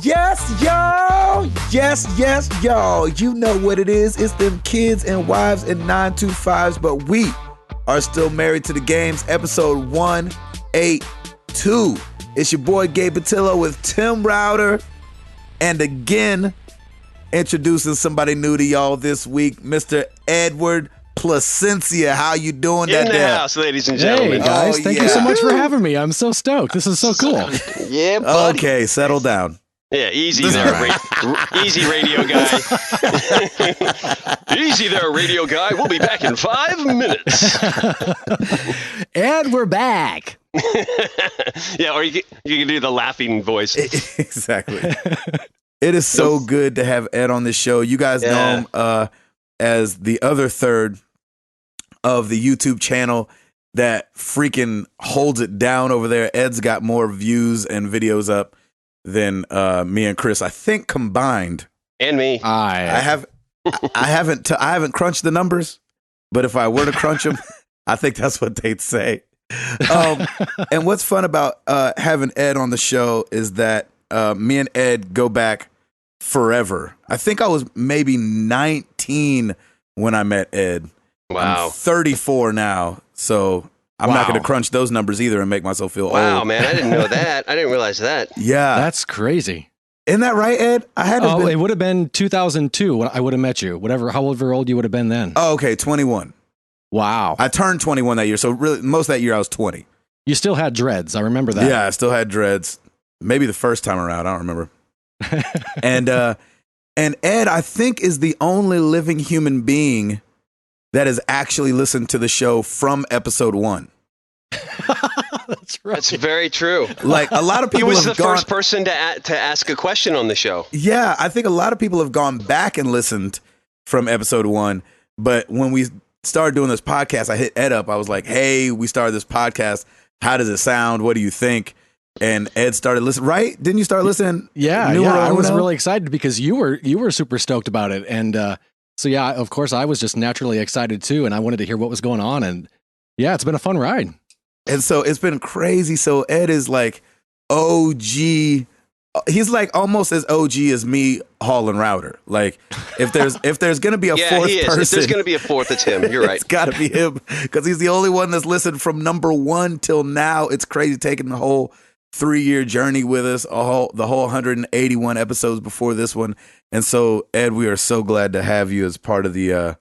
y'all. You know what it is. It's them kids and wives and 925s, but we are still married to the games. Episode 182. It's your boy Gabe Patillo with Tim Router, and again, introducing somebody new to y'all this week, Mr. Edward Placencia. How you doing in that the day? house, ladies and gentlemen? Hey guys, thank you so much for having me. I'm so stoked. This is so cool. Yeah, buddy. Okay, settle down. Yeah, easy there, easy radio guy. Easy there, radio guy. We'll be back in 5 minutes. And we're back. Yeah, or you can do the laughing voice. Exactly. It is so good to have Ed on the show. You guys know him as the other third of the YouTube channel that freaking holds it down over there. Ed's got more views and videos up than me and Chris, I think, combined. And me. I haven't crunched the numbers, but if I were to crunch them, I think that's what they'd say. And what's fun about having Ed on the show is that me and Ed go back forever. I think I was maybe 19 when I met Ed. Wow. I'm 34 now, so I'm not going to crunch those numbers either and make myself feel old. Wow, man, I didn't know that. I didn't realize that. Yeah. That's crazy. Isn't that right, Ed? It would have been 2002 when I would have met you. However old you would have been then. Oh, okay, 21. Wow. I turned 21 that year, so really most of that year I was 20. You still had dreads. I remember that. Yeah, I still had dreads. Maybe the first time around, I don't remember. And Ed, I think, is the only living human being that has actually listened to the show from episode 1. That's right. That's very true. Like, a lot of people He was the first person to ask a question on the show. Yeah, I think a lot of people have gone back and listened from episode 1. But when we started doing this podcast, I hit Ed up. I was like, hey, we started this podcast. How does it sound? What do you think? And Ed started listening, right? Didn't you start listening? Yeah. I was really excited because you were super stoked about it. And so, yeah, of course, I was just naturally excited too. And I wanted to hear what was going on. And yeah, it's been a fun ride. And so it's been crazy. So Ed is like OG. He's like almost as OG as me, Hall and Router. Like if there's going to be a fourth person. If there's going to be a fourth, it's him. You're right. It's got to be him because he's the only one that's listened from number 1 till now. It's crazy taking the whole 3-year journey with us, the whole 181 episodes before this one. And so, Ed, we are so glad to have you as part of the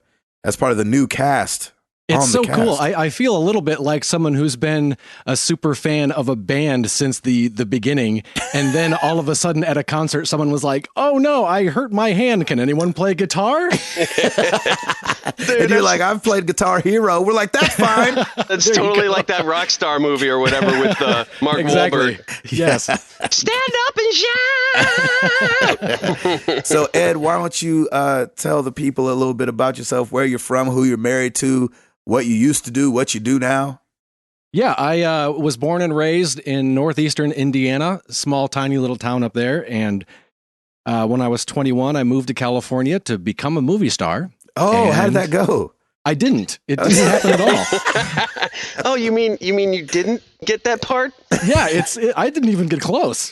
new cast. It's so cool. I feel a little bit like someone who's been a super fan of a band since the beginning. And then all of a sudden at a concert, someone was like, oh no, I hurt my hand. Can anyone play guitar? And you're like, I've played Guitar Hero. We're like, that's fine. That's totally like that Rockstar movie or whatever with Mark Wahlberg. Yes. Stand up and shout. So, Ed, why don't you tell the people a little bit about yourself, where you're from, who you're married to, what you used to do, what you do now? Yeah, I was born and raised in northeastern Indiana, small, tiny little town up there. And when I was 21, I moved to California to become a movie star. Oh, how did that go? I didn't. It didn't happen at all. Oh, you mean you didn't get that part? Yeah, I didn't even get close.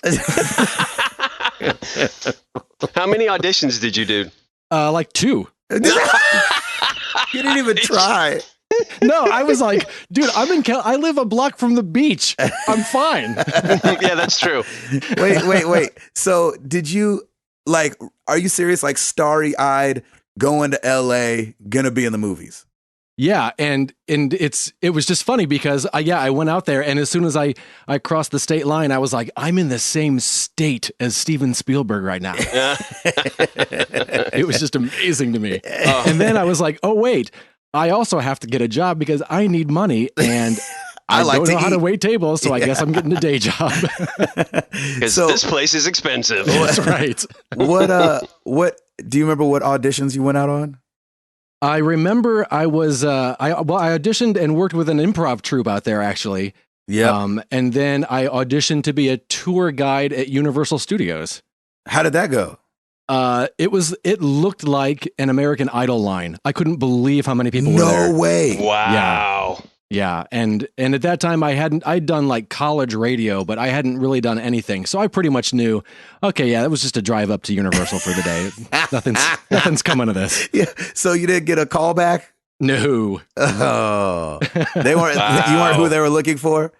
How many auditions did you do? Like 2. You didn't even try. No, I was like, dude, I live a block from the beach. I'm fine. Yeah, that's true. Wait. So did you, like, are you serious? Like starry-eyed, going to LA, gonna be in the movies? Yeah, and it was just funny because I went out there, and as soon as I crossed the state line, I was like, I'm in the same state as Steven Spielberg right now. It was just amazing to me. And then I was like, oh wait, I also have to get a job because I need money, and I don't know how to wait tables, so I guess I'm getting a day job. Because this place is expensive. That's right. What do you remember what auditions you went out on? I remember I auditioned and worked with an improv troupe out there, actually. Yeah. And then I auditioned to be a tour guide at Universal Studios. How did that go? It looked like an American Idol line. I couldn't believe how many people were there. No way. Wow. Yeah, and at that time I'd done like college radio, but I hadn't really done anything. So I pretty much knew, okay, yeah, that was just a drive up to Universal for the day. Nothing's coming of this. Yeah. So you didn't get a call back? No. Oh. They weren't you weren't who they were looking for?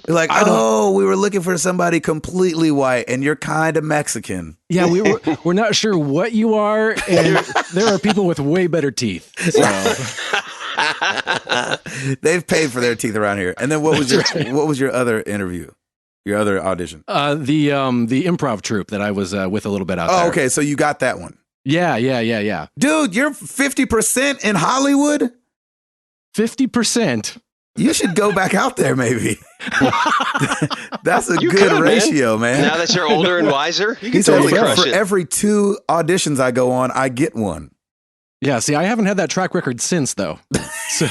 You're like, we were looking for somebody completely white and you're kind of Mexican. Yeah, we're not sure what you are, and there are people with way better teeth. So. They've paid for their teeth around here. And then what was your other interview? Your other audition? The improv troupe that I was with a little bit out there. Oh, okay. So you got that one. Yeah. Dude, you're 50% in Hollywood? 50%. You should go back out there, maybe. That's a good could, ratio, man. Now that you're older and wiser, you can totally crush for it. every 2 auditions I go on, I get one. Yeah, see, I haven't had that track record since, though. So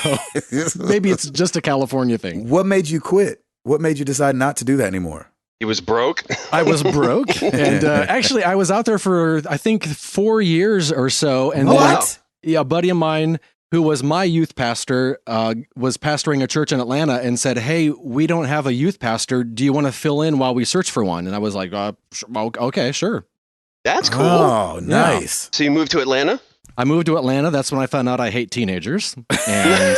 maybe it's just a California thing. What made you quit? What made you decide not to do that anymore? He was broke. I was broke. And actually, I was out there for, I think, 4 years or so. And what? Then a buddy of mine who was my youth pastor was pastoring a church in Atlanta and said, hey, we don't have a youth pastor. Do you want to fill in while we search for one? And I was like, okay, sure. That's cool. Oh, nice. Yeah. So you moved to Atlanta? I moved to Atlanta. That's when I found out I hate teenagers. And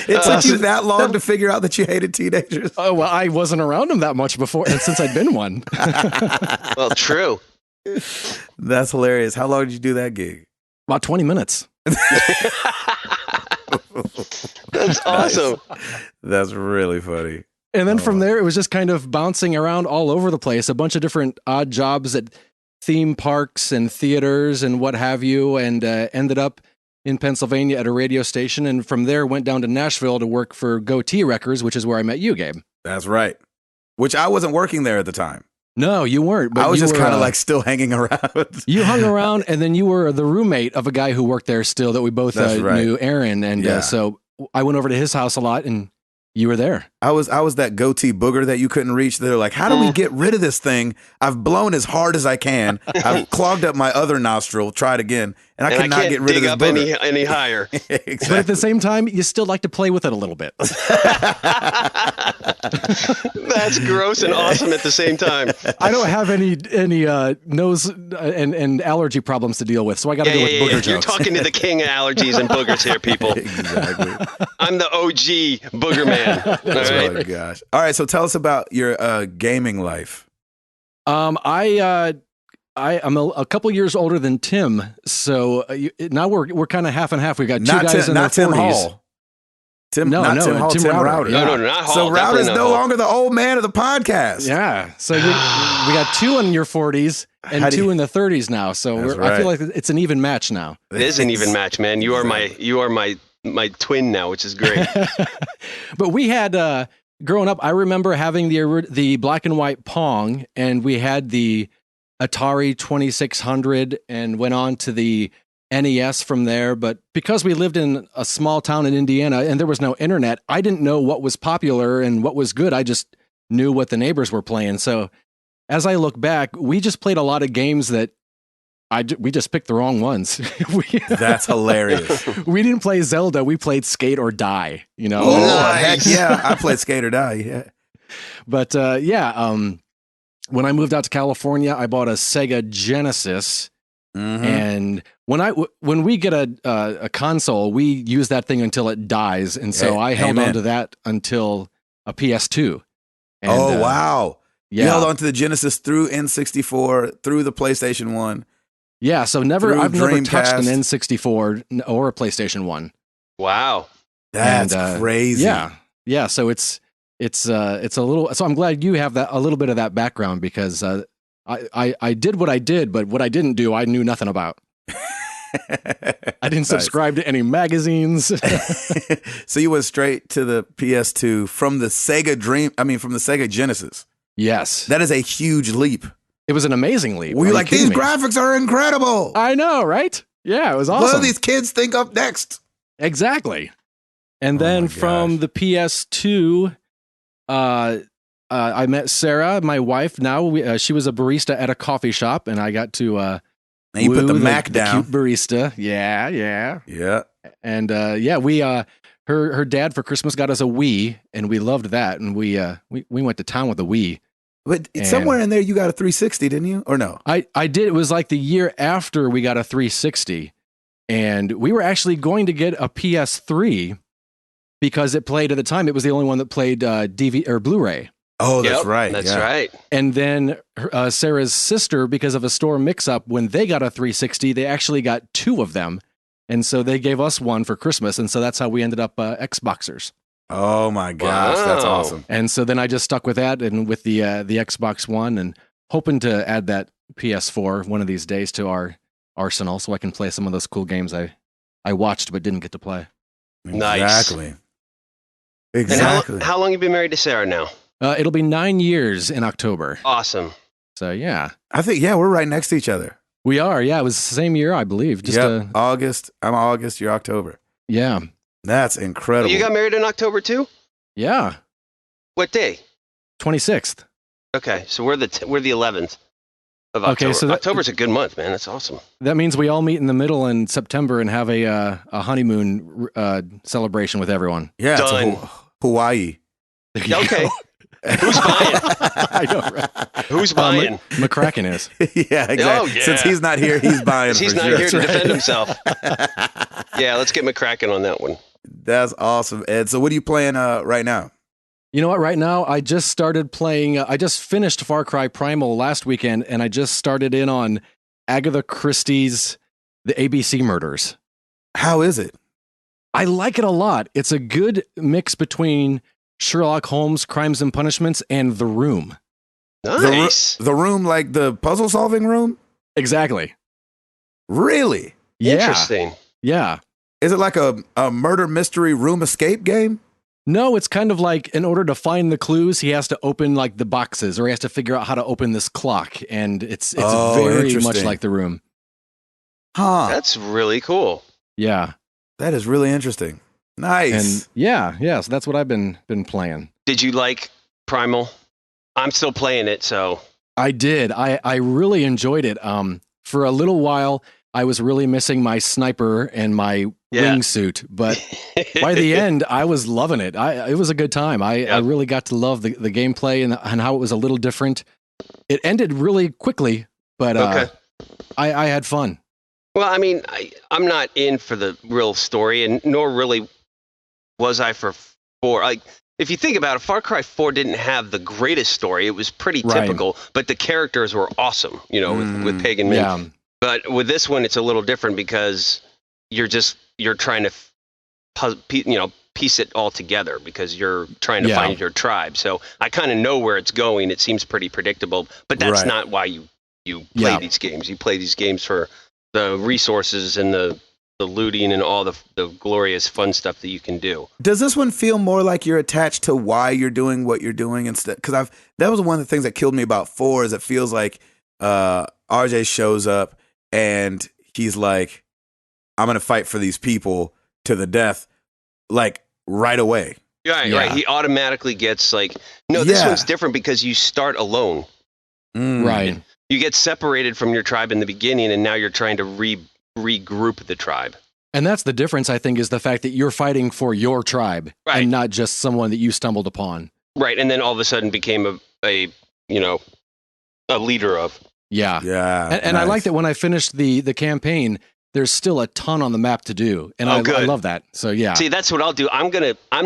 it took you that long to figure out that you hated teenagers? Oh, well, I wasn't around them that much before, and since I'd been one. Well, true. That's hilarious. How long did you do that gig? About 20 minutes. That's awesome. That's really funny. And then from there, it was just kind of bouncing around all over the place. A bunch of different odd jobs at theme parks and theaters and what have you, and ended up in Pennsylvania at a radio station. And from there, went down to Nashville to work for Goatee Records, which is where I met you, Gabe. That's right. Which I wasn't working there at the time. No, you weren't. But I was just kind of like still hanging around. You hung around, and then you were the roommate of a guy who worked there still that we both knew, Aaron. And so I went over to his house a lot, and you were there. I was that goatee booger that you couldn't reach. They're like, how do we get rid of this thing? I've blown as hard as I can. I've clogged up my other nostril. Tried again, and I cannot get rid of this booger. any higher. Exactly. But at the same time, you still like to play with it a little bit. That's gross and awesome at the same time. I don't have any nose and allergy problems to deal with, so I got to go with booger jokes. You're talking to the king of allergies and boogers here, people. Exactly. I'm the OG booger man. Oh gosh! All right, so tell us about your gaming life. I'm a couple years older than Tim, so now we're kind of half and half. We got two guys in their 40s. Tim Hall. Tim Rowder. No, not Hall. So Rowder's no longer the old man of the podcast. Yeah. So we got 2 in your 40s and 2 in the 30s now. So I feel like it's an even match now. It is an even match, man. You are my twin now, which is great. But we had growing up, I remember having the black and white Pong, and we had the Atari 2600, and went on to the NES from there. But because we lived in a small town in Indiana and there was no internet, I didn't know what was popular and what was good. I just knew what the neighbors were playing. So as I look back, we just played a lot of games that we just picked the wrong ones. That's hilarious. We didn't play Zelda. We played Skate or Die, you know? Oh, nice. Heck yeah. I played Skate or Die. Yeah. But when I moved out to California, I bought a Sega Genesis. Mm-hmm. And when we get a console, we use that thing until it dies. And so I held on to that until a PS2. And, wow. Yeah. You held on to the Genesis through N64, through the PlayStation 1. Yeah, so I've never touched an N64 or a PlayStation 1. Wow. That's crazy. Yeah, so it's a little, so I'm glad you have a little bit of that background, because I did what I did, but what I didn't do, I knew nothing about. I didn't subscribe to any magazines. So you went straight to the PS2 from the Sega Genesis. Yes. That is a huge leap. It was an amazing leap. Were you like, these graphics are incredible? I know, right? Yeah, it was awesome. What do these kids think up next? Exactly. And then from the PS2, I met Sarah, my wife. Now she was a barista at a coffee shop, and I got to and you put the Mac down. The cute barista. Yeah. And we her dad for Christmas got us a Wii, and we loved that, and we went to town with the Wii. But somewhere in there, you got a 360, didn't you? Or no? I did. It was like the year after we got a 360, and we were actually going to get a PS3 because it played at the time. It was the only one that played DVD or Blu-ray. Oh, that's right. That's right. And then Sarah's sister, because of a store mix-up, when they got a 360, they actually got two of them. And so they gave us one for Christmas. And so that's how we ended up Xboxers. Oh, my gosh. That's awesome. And so then I just stuck with that and with the Xbox One and hoping to add that PS4 one of these days to our arsenal so I can play some of those cool games I watched but didn't get to play. Exactly. Nice. Exactly. And how long have you been married to Sarah now? It'll be 9 years in October. Awesome. So, yeah. I think, we're right next to each other. We are, yeah. It was the same year, I believe. August. I'm August, you're October. Yeah. That's incredible. You got married in October too? Yeah. What day? 26th. Okay, so we're the 11th of October. Okay, so October's a good month, man. That's awesome. That means we all meet in the middle in September and have a honeymoon celebration with everyone. Yeah, done. It's Hawaii. Okay. Who's buying? I know, right? Who's buying? McCracken is. Yeah, exactly. Oh, yeah. Since he's not here, he's buying. He's not here to defend himself. Yeah, let's get McCracken on that one. That's awesome, Ed. So what are you playing right now? You know what? Right now, I just started playing. I just finished Far Cry Primal last weekend, and I just started in on Agatha Christie's The ABC Murders. How is it? I like it a lot. It's a good mix between Sherlock Holmes, Crimes and Punishments, and The Room. Nice. The Room, like the puzzle-solving room? Exactly. Really? Yeah. Interesting. Yeah. Is it like a murder mystery room escape game? No, it's kind of like in order to find the clues, he has to open like the boxes, or he has to figure out how to open this clock, and it's very much like The Room. Huh. That's really cool. Yeah. That is really interesting. Nice. And yeah, so that's what I've been playing. Did you like Primal? I'm still playing it, so. I did. I really enjoyed it. For a little while, I was really missing my sniper and my wingsuit, but by the end, I was loving it. It was a good time. I really got to love the gameplay and how it was a little different. It ended really quickly, but I had fun. Well, I mean, I'm not in for the real story, and nor really was I for 4. Like, if you think about it, Far Cry 4 didn't have the greatest story. It was pretty typical, but the characters were awesome, with Pagan Min. Yeah. But with this one, it's a little different because you're trying to, piece it all together because you're trying to find your tribe. So I kind of know where it's going. It seems pretty predictable, but that's not why you play these games. You play these games for the resources and the looting and all the glorious fun stuff that you can do. Does this one feel more like you're attached to why you're doing what you're doing instead? Because that was one of the things that killed me about 4 is it feels like RJ shows up and he's like, I'm going to fight for these people to the death, like right away. Right. He automatically gets like, no, this one's different because you start alone. Right. You get separated from your tribe in the beginning, and now you're trying to regroup the tribe. And that's the difference, I think, is the fact that you're fighting for your tribe and not just someone that you stumbled upon. Right, and then all of a sudden became a leader of. Yeah. Yeah. And I like that when I finished the campaign, there's still a ton on the map to do. And I love that. So yeah. See, that's what I'll do. I'm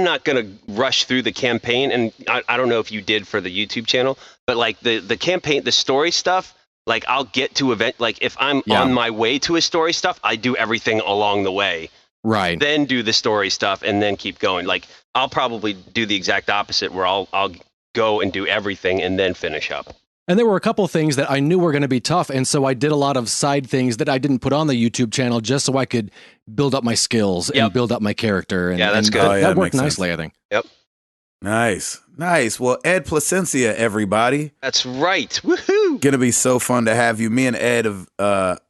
not gonna rush through the campaign, and I don't know if you did for the YouTube channel, but like the campaign, the story stuff, like I'll get to event, like if I'm on my way to a story stuff, I do everything along the way. Right. Then do the story stuff and then keep going. Like I'll probably do the exact opposite where I'll go and do everything and then finish up. And there were a couple things that I knew were going to be tough. And so I did a lot of side things that I didn't put on the YouTube channel just so I could build up my skills and build up my character. And, that's good. That worked nicely, I think. Yep. Nice. Well, Ed Placencia, everybody. That's right. Woohoo. Gonna be so fun to have you. Me and Ed have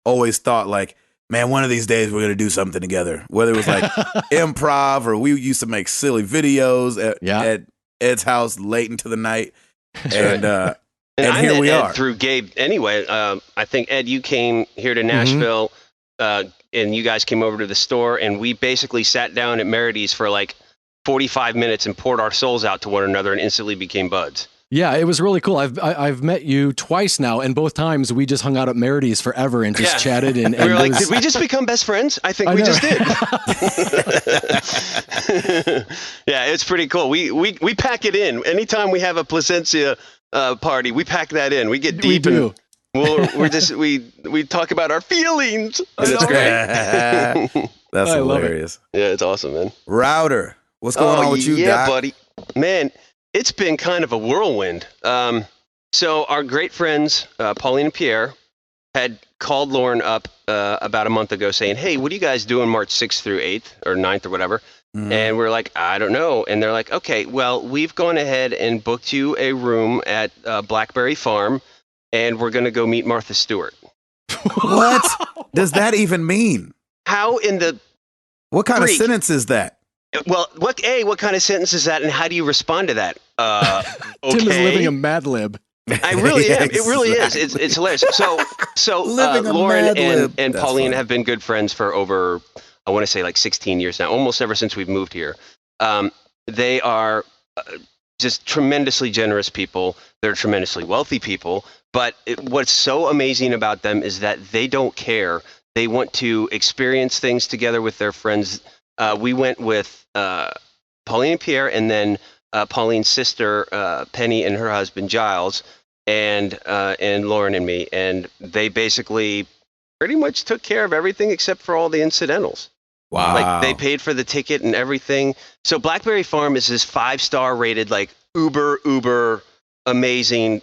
always thought like, man, one of these days we're gonna do something together. Whether it was like improv or we used to make silly videos at Ed's house late into the night. And I here met we Ed are through Gabe. Anyway, I think Ed, you came here to Nashville and you guys came over to the store, and we basically sat down at Merity's for like 45 minutes and poured our souls out to one another and instantly became buds. Yeah, it was really cool. I've met you twice now, and both times we just hung out at Merity's forever and just chatted. And we were like, did we just become best friends? I think we just did. Yeah, it's pretty cool. We pack it in. Anytime we have a Placencia party, we pack that in. We get deep. We do. We talk about our feelings. And it's great. That's hilarious. Yeah, it's awesome, man. Router, what's going on with you, Doc? Buddy. Man, it's been kind of a whirlwind. So our great friends, Pauline and Pierre, had called Lauren up about a month ago saying, hey, what are you guys doing March 6th through 8th or 9th or whatever? And we're like, I don't know. And they're like, okay, well, we've gone ahead and booked you a room at Blackberry Farm, and we're going to go meet Martha Stewart. What does that even mean? How in the What kind Greek? of sentence is that? Well, what kind of sentence is that, and how do you respond to that? Okay. Tim is living a Mad Lib. I really am. It really is. It's hilarious. So Lauren and Pauline have been good friends for over, I want to say like 16 years now, almost ever since we've moved here. They are just tremendously generous people. They're tremendously wealthy people. But what's so amazing about them is that they don't care. They want to experience things together with their friends. We went with Pauline and Pierre, and then Pauline's sister Penny and her husband Giles, and Lauren and me, and they basically pretty much took care of everything except for all the incidentals. Wow! Like they paid for the ticket and everything. So Blackberry Farm is this 5-star rated, like uber amazing.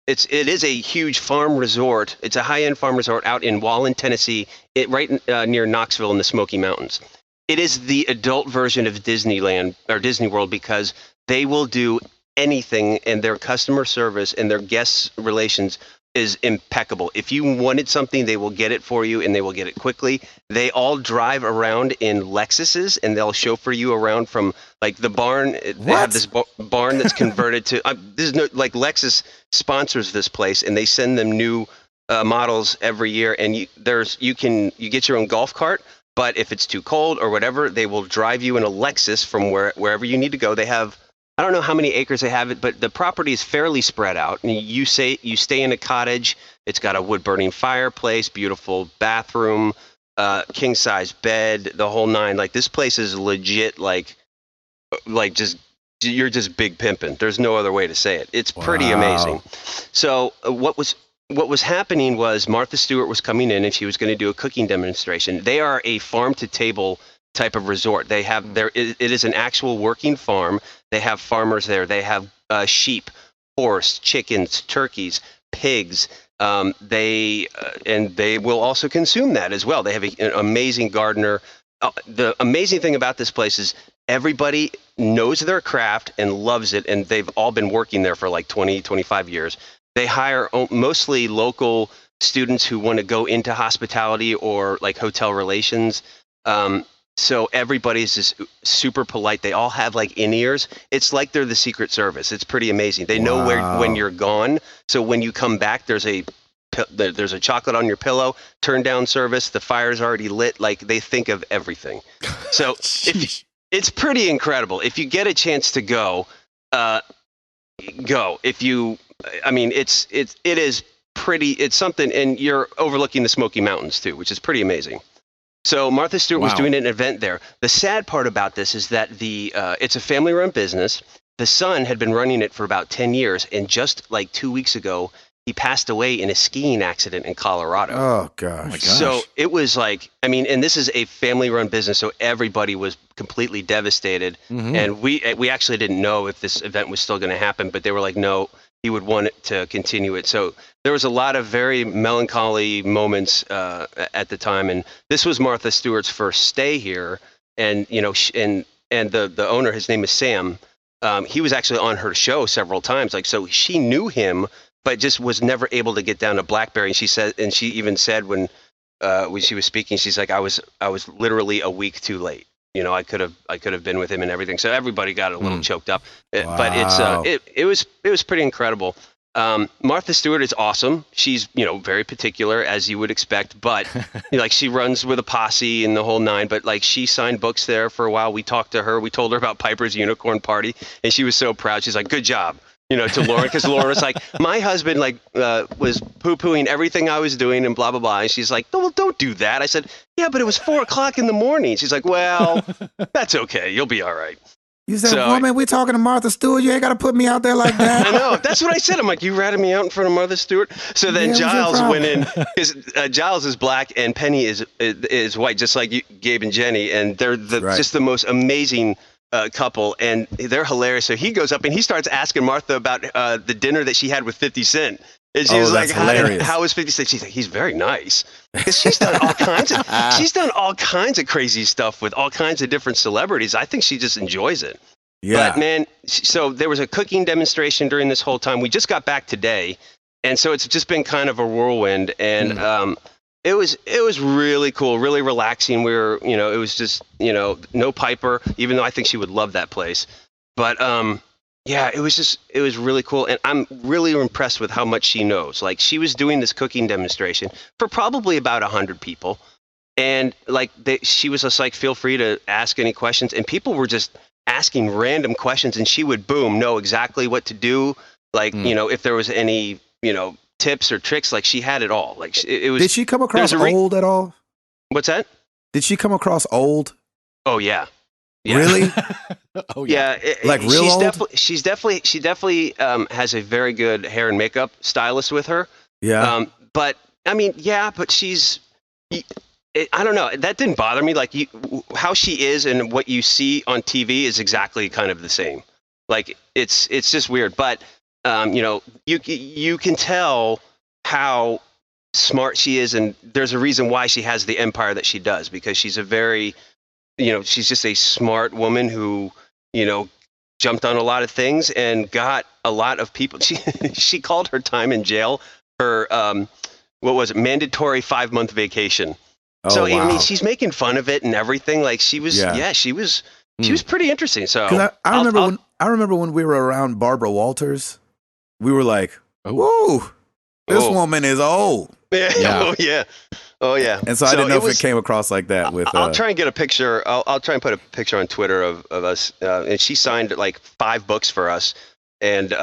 It is a huge farm resort. It's a high-end farm resort out in Wallen, Tennessee, right near Knoxville in the Smoky Mountains. It is the adult version of Disneyland or Disney World because they will do anything, and their customer service and their guest relations is impeccable. If you wanted something, they will get it for you, and they will get it quickly. They all drive around in Lexuses, and they'll chauffeur you around from like the barn. They have this barn that's converted to. There's no like Lexus sponsors this place, and they send them new models every year. And you get your own golf cart. But if it's too cold or whatever, they will drive you in a Lexus from wherever you need to go. They have, I don't know how many acres they have, but the property is fairly spread out. And you stay in a cottage. It's got a wood-burning fireplace, beautiful bathroom, king-size bed, the whole nine. Like this place is legit. Like just you're just big pimping. There's no other way to say it. It's pretty amazing. So what was happening was Martha Stewart was coming in and she was going to do a cooking demonstration. They are a farm to table type of resort. It is an actual working farm. They have farmers there. They have sheep, horse, chickens, turkeys, pigs. They will also consume that as well. They have an amazing gardener. The amazing thing about this place is everybody knows their craft and loves it. And they've all been working there for like 20, 25 years. They hire mostly local students who want to go into hospitality or like hotel relations. So everybody's just super polite. They all have like in-ears. It's like they're the Secret Service. It's pretty amazing. They know when you're gone. So when you come back, there's a chocolate on your pillow, turn down service. The fire's already lit. Like they think of everything. So it's pretty incredible. If you get a chance to go, go. It is pretty. It's something, and you're overlooking the Smoky Mountains too, which is pretty amazing. So Martha Stewart was doing an event there. The sad part about this is that it's a family-run business. The son had been running it for about 10 years, and just like 2 weeks ago, he passed away in a skiing accident in Colorado. Oh, gosh. Oh, my gosh. So it was like, and this is a family-run business, so everybody was completely devastated. Mm-hmm. And we actually didn't know if this event was still going to happen, but they were like, no, he would want it to continue it. So there was a lot of very melancholy moments at the time. And this was Martha Stewart's first stay here. And, and the owner, his name is Sam. He was actually on her show several times. Like, so she knew him, but just was never able to get down to Blackberry. And she even said when she was speaking, she's like, I was literally a week too late. I could have been with him and everything. So everybody got a little choked up. But it was pretty incredible. Martha Stewart is awesome. She's, very particular, as you would expect, but like she runs with a posse and the whole nine, but like she signed books there for a while. We talked to her. We told her about Piper's Unicorn Party, and she was so proud. She's like, good job, to Lauren, because Lauren was like, my husband was poo-pooing everything I was doing and blah, blah, blah. And she's like, no, well, don't do that. I said, yeah, but it was 4:00 in the morning. She's like, well, that's okay. You'll be all right. You said, woman, we talking to Martha Stewart. You ain't got to put me out there like that. I know. That's what I said. I'm like, you ratted me out in front of Martha Stewart. So then Giles went in. Because Giles is black and Penny is white, just like Gabe and Jenny. And they're just the most amazing couple. And they're hilarious. So he goes up and he starts asking Martha about the dinner that she had with 50 Cent. And she was like, how was 50 Cent? She's like, he's very nice. Because she's done all kinds of crazy stuff with all kinds of different celebrities. I think she just enjoys it. Yeah. But man, so there was a cooking demonstration during this whole time. We just got back today. And so it's just been kind of a whirlwind. And it was really cool, really relaxing. We were, it was just, no Piper, even though I think she would love that place. But yeah, it was really cool. And I'm really impressed with how much she knows. Like, she was doing this cooking demonstration for probably about 100 people. And like, she was just like, feel free to ask any questions. And people were just asking random questions, and she would know exactly what to do. Like, if there was any, tips or tricks, like she had it all. Like it was. Did she come across old at all? What's that? Did she come across old? Oh yeah. Yeah. Really? Oh yeah. Like real old? She definitely has a very good hair and makeup stylist with her. Yeah. But I mean, yeah, but she's. I don't know. That didn't bother me. Like how she is and what you see on TV is exactly kind of the same. Like it's just weird, but you can tell how smart she is, and there's a reason why she has the empire that she does, because she's a very, she's just a smart woman who, jumped on a lot of things and got a lot of people. She called her time in jail her mandatory 5-month vacation. Oh, so wow. I mean, she's making fun of it and everything. Like she was, she was pretty interesting. So I remember when we were around Barbara Walters, we were like, "Whoa, this woman is old." Yeah. Oh yeah. And so I didn't know if it came across like that. I'll try and get a picture. I'll try and put a picture on Twitter of us. And she signed like 5 books for us, and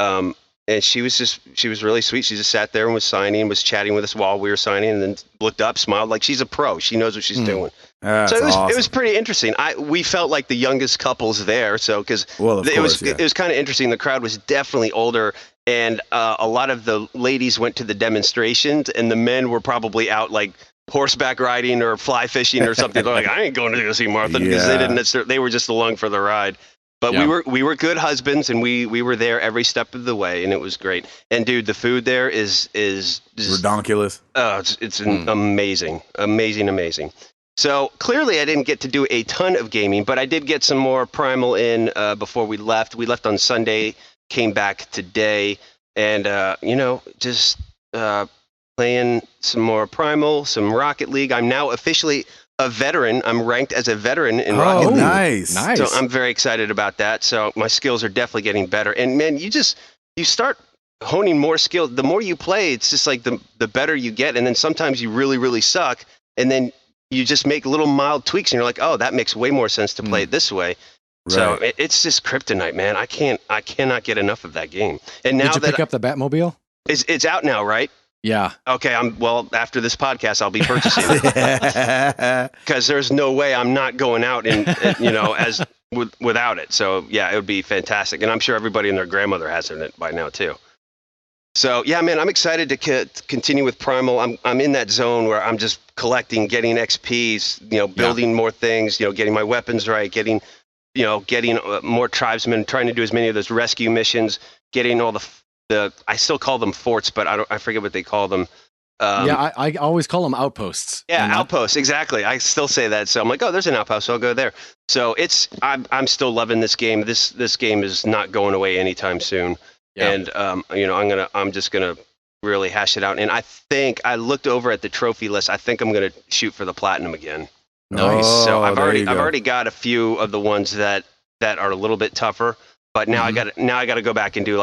she was really sweet. She just sat there and was signing, was chatting with us while we were signing, and then looked up, smiled, like she's a pro. She knows what she's doing. So it was pretty interesting. We felt like the youngest couples there. So because it was kind of interesting. The crowd was definitely older, and a lot of the ladies went to the demonstrations, and the men were probably out like horseback riding or fly fishing or something. They're like, I ain't going to go see Martha, because they didn't necessarily. They were just along for the ride. But we were good husbands, and we were there every step of the way, and it was great. And dude, the food there is redonkulous. It's amazing. So clearly I didn't get to do a ton of gaming, but I did get some more Primal in before we left. We left on Sunday, came back today, and just playing some more Primal, some Rocket League. I'm now officially a veteran. I'm ranked as a veteran in Rocket League. Nice. So I'm very excited about that. So my skills are definitely getting better. And man, you start honing more skills. The more you play, it's just like the better you get. And then sometimes you really, really suck. And then you just make little mild tweaks, and you're like, oh, that makes way more sense to play it this way. Right. So it's just kryptonite, man. I cannot get enough of that game. And now did you pick up the Batmobile? It's out now, right? Yeah. Okay. After this podcast, I'll be purchasing it, because there's no way I'm not going out without it. So yeah, it would be fantastic. And I'm sure everybody and their grandmother has it by now too. So yeah, man, I'm excited to continue with Primal. I'm in that zone where I'm just collecting, getting XPs, building more things, getting my weapons right, getting more tribesmen, trying to do as many of those rescue missions, getting all the I still call them forts, but I forget what they call them. I always call them outposts. Yeah, outposts, exactly. I still say that. So I'm like, oh, there's an outpost, so I'll go there. So I'm still loving this game. This game is not going away anytime soon. Yeah. And I'm just gonna really hash it out. And I think I looked over at the trophy list. I think I'm gonna shoot for the platinum again. Nice. So I've already got a few of the ones that are a little bit tougher. But now I got to go back and do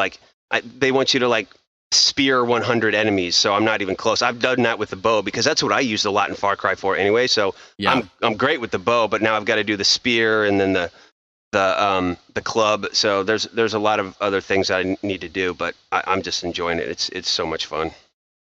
they want you to spear 100 enemies, so I'm not even close. I've done that with the bow because that's what I used a lot in Far Cry 4 anyway. So I'm great with the bow, but now I've got to do the spear and then the club. So there's a lot of other things I need to do, but I'm just enjoying it. It's so much fun.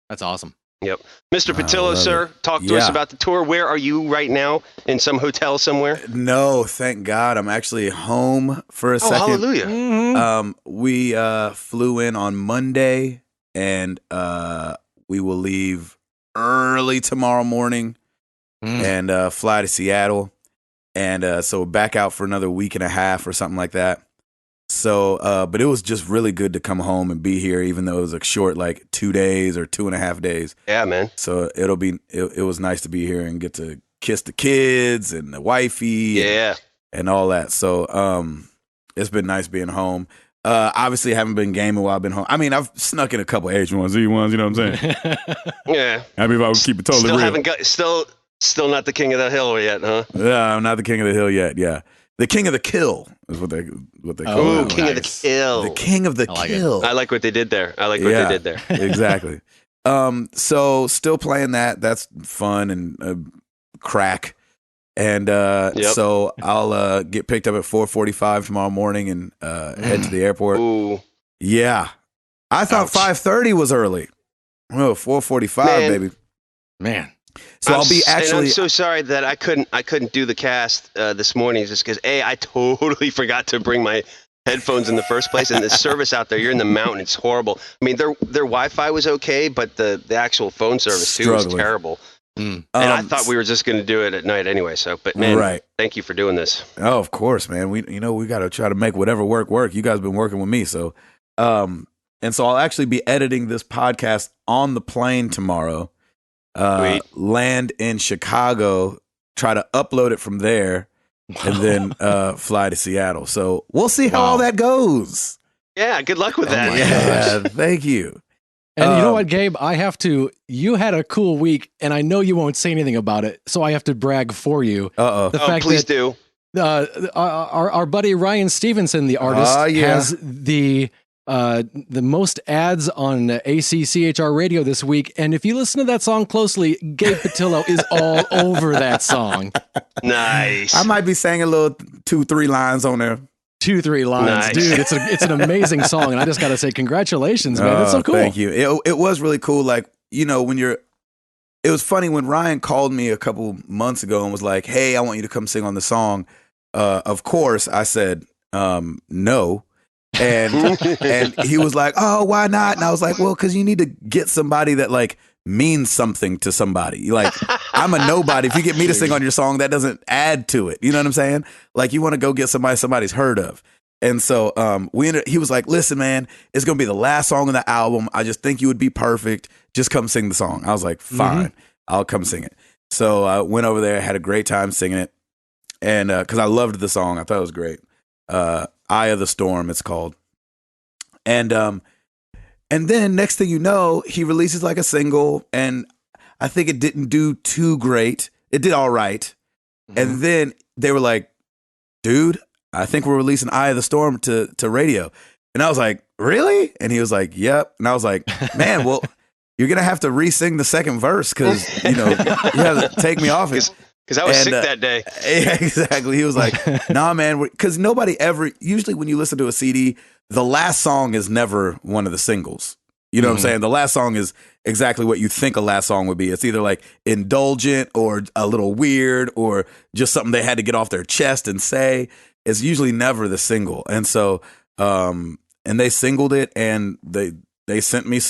That's awesome. Yep. Mr. Patillo, sir, talk to us about the tour. Where are you right now? In some hotel somewhere? No, thank God. I'm actually home for a second. Hallelujah. Mm-hmm. We flew in on Monday, and we will leave early tomorrow morning and fly to Seattle. And so back out for another week and a half or something like that. So, but it was just really good to come home and be here, even though it was a short, like 2 days or 2.5 days. Yeah, man. So it was nice to be here and get to kiss the kids and the wifey and all that. So, it's been nice being home. Obviously haven't been gaming while I've been home. I mean, I've snuck in a couple H1Z1s, you know what I'm saying? Yeah. I mean, if I would keep it totally still real. Haven't got, still not the king of the hill yet, huh? Yeah, I'm not the king of the hill yet, yeah. The king of the kill is what they call it. it. King of the kill. The king of the kill. I like what they did there. Exactly. So still playing that. That's fun and crack. And so I'll get picked up at 4:45 tomorrow morning and head to the airport. Ooh. Yeah. I thought 5:30 was early. Oh, 4:45, baby. Man. So I'll be actually. And I'm so sorry that I couldn't do the cast this morning just because I totally forgot to bring my headphones in the first place, and the service out there, you're in the mountain, it's horrible. I mean, their Wi-Fi was okay, but the actual phone service too was terrible. And I thought we were just going to do it at night anyway. So, but man, thank you for doing this. Oh, of course, man. We got to try to make whatever work. You guys have been working with me, so and so I'll actually be editing this podcast on the plane tomorrow. Land in Chicago, try to upload it from there, and then fly to Seattle. So we'll see how all that goes. Yeah, good luck with that. Yeah, thank you. And you know what, Gabe? You had a cool week, and I know you won't say anything about it, so I have to brag for you. Please do. Our buddy Ryan Stevenson, the artist, has the most ads on ACCHR radio this week, and if you listen to that song closely, Gabe Patillo is all over that song. Nice. I might be saying a little 2-3 lines on there. 2-3 lines, nice. Dude. It's an amazing song, and I just got to say congratulations, man. That's so cool. Thank you. It was really cool. Like, it was funny when Ryan called me a couple months ago and was like, "Hey, I want you to come sing on the song." Of course, I said no. And he was like, "Oh, why not?" And I was like, "Well, because you need to get somebody that like means something to somebody. Like, I'm a nobody. If you get me to sing on your song, that doesn't add to it. You know what I'm saying? Like, you want to go get somebody's heard of." And so he was like, "Listen, man, it's gonna be the last song on the album. I just think you would be perfect. Just come sing the song." I was like, "Fine, I'll come sing it." So I went over there, had a great time singing it, and because I loved the song, I thought it was great. Eye of the Storm, it's called. And then next thing you know, he releases like a single, and I think it didn't do too great. It did all right. And then they were like, "Dude, I think we're releasing Eye of the Storm to radio." And I was like, "Really?" And he was like, "Yep." And I was like, "Man, well, you're going to have to re-sing the second verse because, you have to take me off it." Because I was sick that day. Yeah, exactly. He was like, "Nah, man," because nobody ever, usually when you listen to a CD, the last song is never one of the singles. You know what I'm saying? The last song is exactly what you think a last song would be. It's either like indulgent or a little weird or just something they had to get off their chest and say. It's usually never the single. And so, and they singled it, and they sent me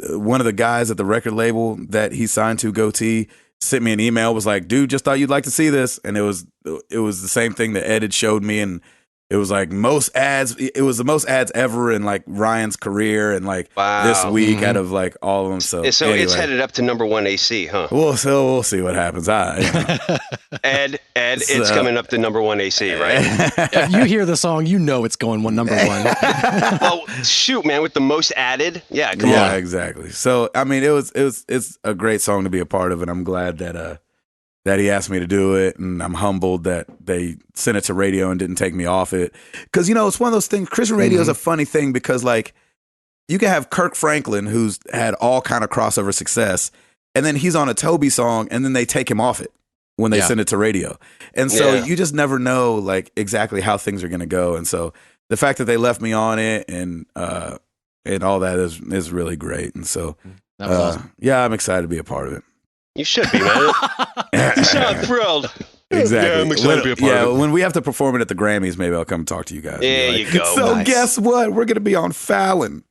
one of the guys at the record label that he signed to, Goatee, sent me an email, was like, "Dude, just thought you'd like to see this." And it was the same thing that Ed had showed me, and it was like most ads. It was the most ads ever in like Ryan's career, and like this week out of like all of them. So anyway. It's headed up to #1 AC, huh? We'll see what happens. Ed, it's coming up to #1 AC, right? If you hear the song, you know it's going #1. Well, shoot, man, with the most added, come on. Yeah, exactly. So I mean, it's a great song to be a part of, and I'm glad that he asked me to do it, and I'm humbled that they sent it to radio and didn't take me off it. Because, it's one of those things, Christian radio is a funny thing because, like, you can have Kirk Franklin, who's had all kind of crossover success, and then he's on a Toby song, and then they take him off it when they send it to radio. And so you just never know like exactly how things are going to go. And so the fact that they left me on it and all that is really great. And so that was awesome. Yeah, I'm excited to be a part of it. You should be, man. You sound thrilled. Exactly. Yeah, I'm excited to be a part of it. When we have to perform it at the Grammys, maybe I'll come talk to you guys. There you go. So guess what? We're going to be on Fallon.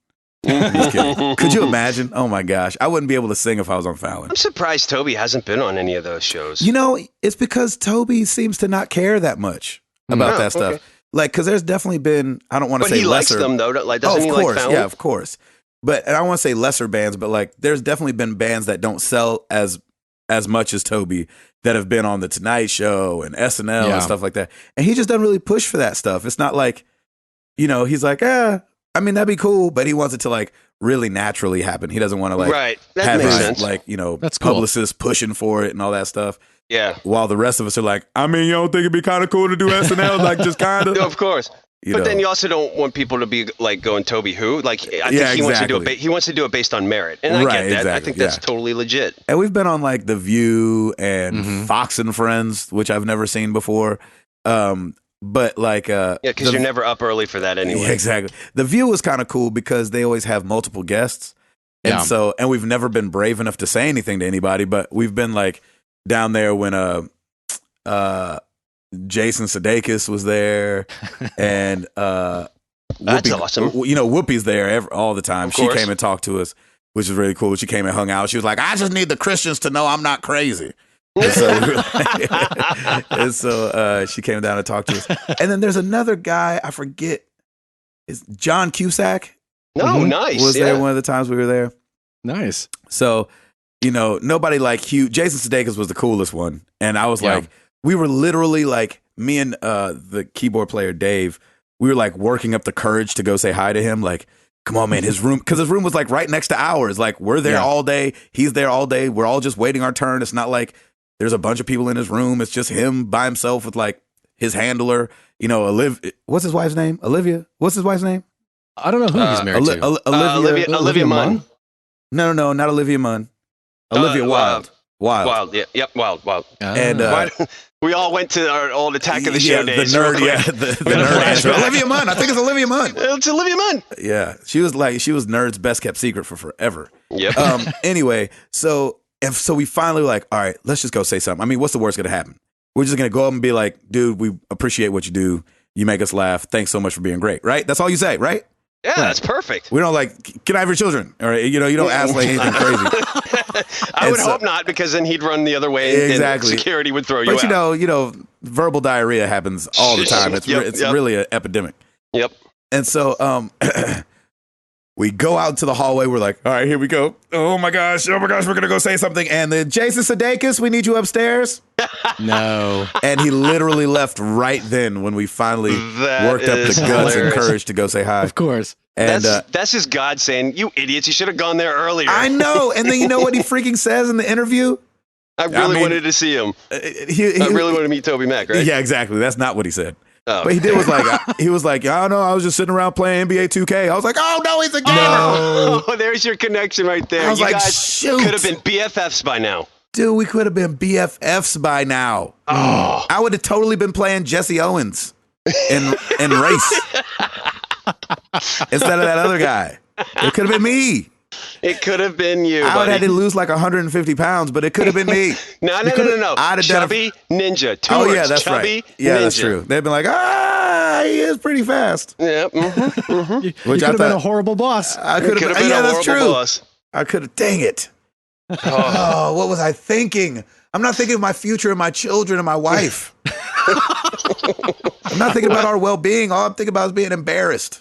Just kidding. Could you imagine? Oh my gosh. I wouldn't be able to sing if I was on Fallon. I'm surprised Toby hasn't been on any of those shows. You know, it's because Toby seems to not care that much about that stuff. Okay. Like, because there's definitely been, I don't want to say he lesser. likes them, though. Like, doesn't of he course. like Fallon? Yeah, of course. But, and I don't want to say lesser bands, but like, there's definitely been bands that don't sell as much as Toby that have been on The Tonight Show and SNL and stuff like that. And he just doesn't really push for that stuff. It's not like, you know, he's like, I mean, that'd be cool, but he wants it to like really naturally happen. He doesn't want to like that makes his sense. like, you know, That's cool. publicists pushing for it and all that stuff. Yeah. While the rest of us are like, I mean, you don't think it'd be kind of cool to do SNL? Like, just kind of. No, of course. But then you also don't want people to be like going Toby who? Like, I think he wants to do it. He wants to do it based on merit, and I get that. Exactly, I think that's totally legit. And we've been on like The View and Fox and Friends, which I've never seen before. But like, because you're never up early for that anyway. Yeah, exactly. The View was kind of cool because they always have multiple guests, and and we've never been brave enough to say anything to anybody, but we've been like down there when Jason Sudeikis was there, and that's awesome. You know, Whoopi's there all the time. Of She course. came and talked to us, which is really cool. She came and hung out. She was like, "I just need the Christians to know I'm not crazy." And so, she came down and talked to us. And then there's another guy, I forget, is John Cusack. Nice. Was there one of the times we were there? Nice. So, you know, nobody like Hugh. Jason Sudeikis was the coolest one, and I was like, we were literally like, me and the keyboard player Dave, we were like working up the courage to go say hi to him. Like, come on, man, his room was like right next to ours. Like, we're there all day, he's there all day. We're all just waiting our turn. It's not like there's a bunch of people in his room. It's just him by himself with like his handler. You know, what's his wife's name? Olivia. What's his wife's name? I don't know who he's married to. Olivia Munn. No, not Olivia Munn. Olivia Wilde. Wild, yeah, yep, Wild. And we all went to our old Attack of the Show days. The nerd answer. Olivia Munn. I think it's Olivia Munn. It's Olivia Munn. Yeah, she was Nerd's best kept secret for forever. Yep. Anyway, so we finally were like, all right, let's just go say something. I mean, what's the worst gonna happen? We're just gonna go up and be like, dude, we appreciate what you do. You make us laugh. Thanks so much for being great. Right? That's all you say, right? Yeah, that's perfect. We don't like, can I have your children? Or, you know, you don't ask like anything crazy. I would hope not, because then he'd run the other way and security would throw you out. But you know, verbal diarrhea happens all the time. It's really an epidemic. Yep. And so we go out into the hallway. We're like, all right, here we go. Oh my gosh, we're going to go say something. And then Jason Sudeikis, we need you upstairs. No. And he literally left right then when we finally worked up the guts and courage to go say hi. Of course. And that's just God saying, you idiots, you should have gone there earlier. I know. And then you know what he freaking says in the interview? I really wanted to see him. I really wanted to meet Toby Mac, right? Yeah, exactly. That's not what he said. Oh. But he did was like, he was like, I don't know, I was just sitting around playing NBA 2K. I was like, oh no, he's a gamer. Oh, there's your connection right there. I was you like, guys shoot. could have been BFFs by now. Dude, we could have been BFFs by now. Oh. I would have totally been playing Jesse Owens in race instead of that other guy. It could have been me. It could have been you, I would buddy. have had to lose like 150 pounds, but it could have been me. No. I'd have Chubby Ninja. Two oh, words. yeah, that's Chubby right. Yeah, Ninja. that's true. They've been like, he is pretty fast. Yeah. You could have been a horrible boss. I could have been. Yeah, that's true. Boss. I could have. Dang it. Oh, what was I thinking? I'm not thinking of my future and my children and my wife. I'm not thinking about our well-being. All I'm thinking about is being embarrassed.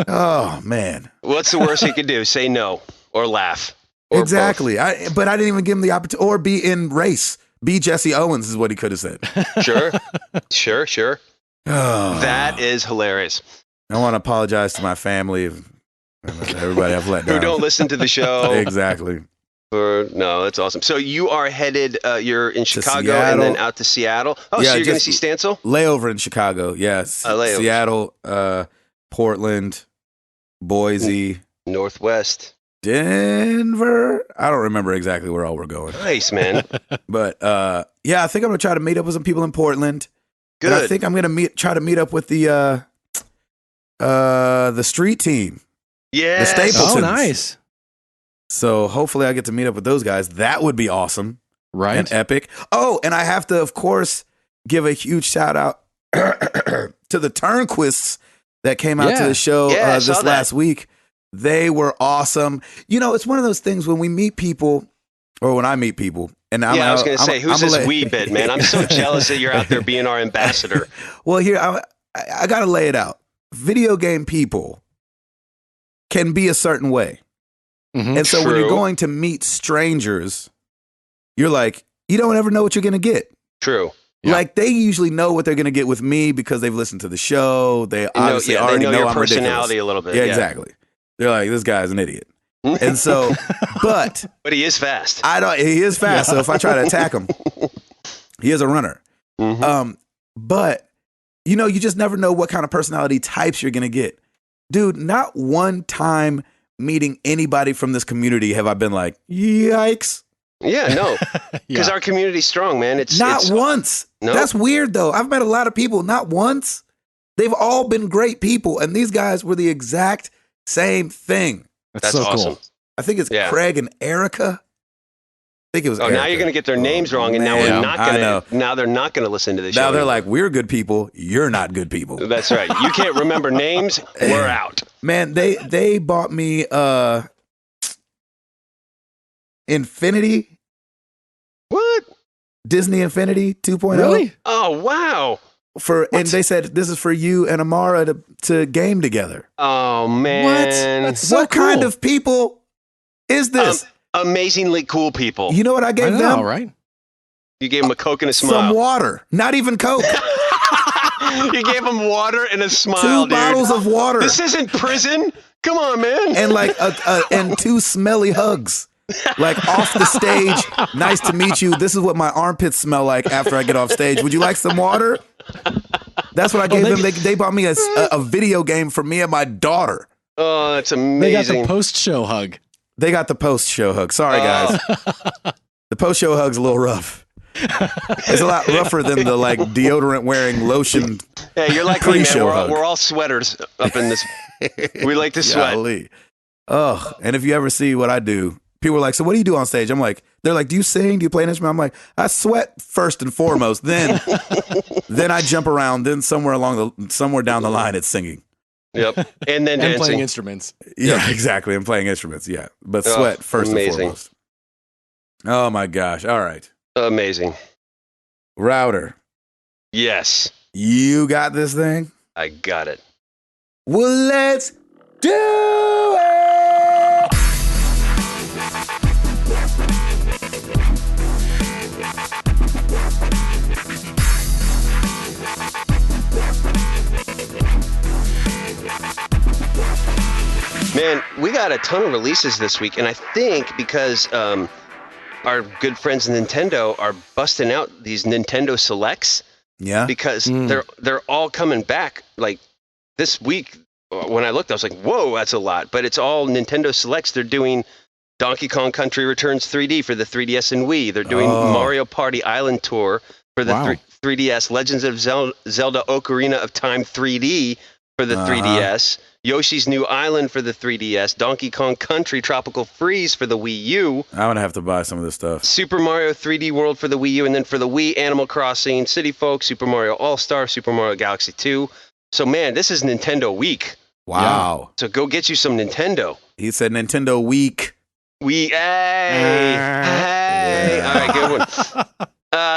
Oh, man. What's the worst he could do? Say no or laugh. Or exactly. But I didn't even give him the opportunity. Or be in race. Be Jesse Owens is what he could have said. Sure. Oh. That is hilarious. I want to apologize to my family. Everybody I've let down. Who don't listen to the show. Exactly. No, that's awesome. So you are headed, you're in Chicago Seattle. and then out to Seattle. Oh, yeah, so you're going to see Stancil? Layover in Chicago, yes. Layover. Seattle, Portland, Boise, Northwest, Denver. I don't remember exactly where all we're going. Nice, man. But yeah, I think I'm gonna try to meet up with some people in Portland. Good. And I think I'm gonna try to meet up with the street team. Yeah. The Stapletons. Oh, nice. So hopefully I get to meet up with those guys. That would be awesome. Right. And epic. Oh, and I have to, of course, give a huge shout out to the Turnquists that came out to the show this last week. They were awesome. You know, it's one of those things when we meet people, or when I meet people, and I was going to say, who's this wee bit, man? I'm so jealous that you're out there being our ambassador. Well, here, I got to lay it out. Video game people can be a certain way. Mm-hmm. And so when you're going to meet strangers, you're like, you don't ever know what you're going to get. True. Like they usually know what they're going to get with me because they've listened to the show. They obviously already know your I'm personality ridiculous. a little bit. Yeah, exactly. They're like, this guy's an idiot. And so, but he is fast. He is fast. So if I try to attack him, he is a runner. Mm-hmm. But you know, you just never know what kind of personality types you're going to get. Dude, not one time meeting anybody from this community have I been like, yikes. Yeah, no, because our community's strong, man. It's once. No? That's weird, though. I've met a lot of people, not once. They've all been great people, and these guys were the exact same thing. That's so awesome. Cool. I think it's Craig and Erica. I think it was. Oh, Erica. now you're going to get their names wrong, and now we're not going to. Now they're not going to listen to the show. Now they're like, we're good people. You're not good people. That's right. You can't remember names. We're out. Man, they bought me Infinity. What? Disney Infinity 2.0. Really? Oh, wow. And they said this is for you and Amara to game together. Oh man. What? That's so what cool. kind of people is this? Amazingly cool people. You know what I gave them? Right? You gave them a Coke and a smile. Some water. Not even Coke. You gave them water and a smile, 2 bottles of water. This isn't prison. Come on, man. And like and 2 smelly hugs. Like off the stage. Nice to meet you. This is what my armpits smell like after I get off stage. Would you like some water? That's what I gave them. They bought me a video game for me and my daughter. Oh, that's amazing. They got the post-show hug. They got the post-show hug. Sorry, guys. The post-show hug's a little rough. It's a lot rougher than the like deodorant-wearing lotion. Yeah, you're like me, man. We're all sweaters up in this. We like to sweat. Golly. Oh, and if you ever see what I do, people are like, so what do you do on stage? I'm like, they're like, do you sing? Do you play an instrument? I'm like, I sweat first and foremost. Then I jump around. Then somewhere down the line, it's singing. Yep. And then dancing. Playing instruments. Yeah, exactly. And playing instruments. Yeah. But sweat first and foremost. Oh my gosh. All right. Amazing. Router. Yes. You got this thing? I got it. Well, let's do it. Man, we got a ton of releases this week, and I think because our good friends Nintendo are busting out these Nintendo Selects, because they're all coming back. Like this week, when I looked, I was like, "Whoa, that's a lot!" But it's all Nintendo Selects. They're doing Donkey Kong Country Returns 3D for the 3DS and Wii. They're doing Mario Party Island Tour for the 3DS. Legends of Zelda: Ocarina of Time 3D for the 3DS. Yoshi's New Island for the 3DS, Donkey Kong Country Tropical Freeze for the Wii U. I'm going to have to buy some of this stuff. Super Mario 3D World for the Wii U, and then for the Wii, Animal Crossing, City Folk, Super Mario All-Star, Super Mario Galaxy 2. So, man, this is Nintendo Week. Wow. Yeah. So go get you some Nintendo. He said Nintendo Week. Hey. Yeah. All right, good one.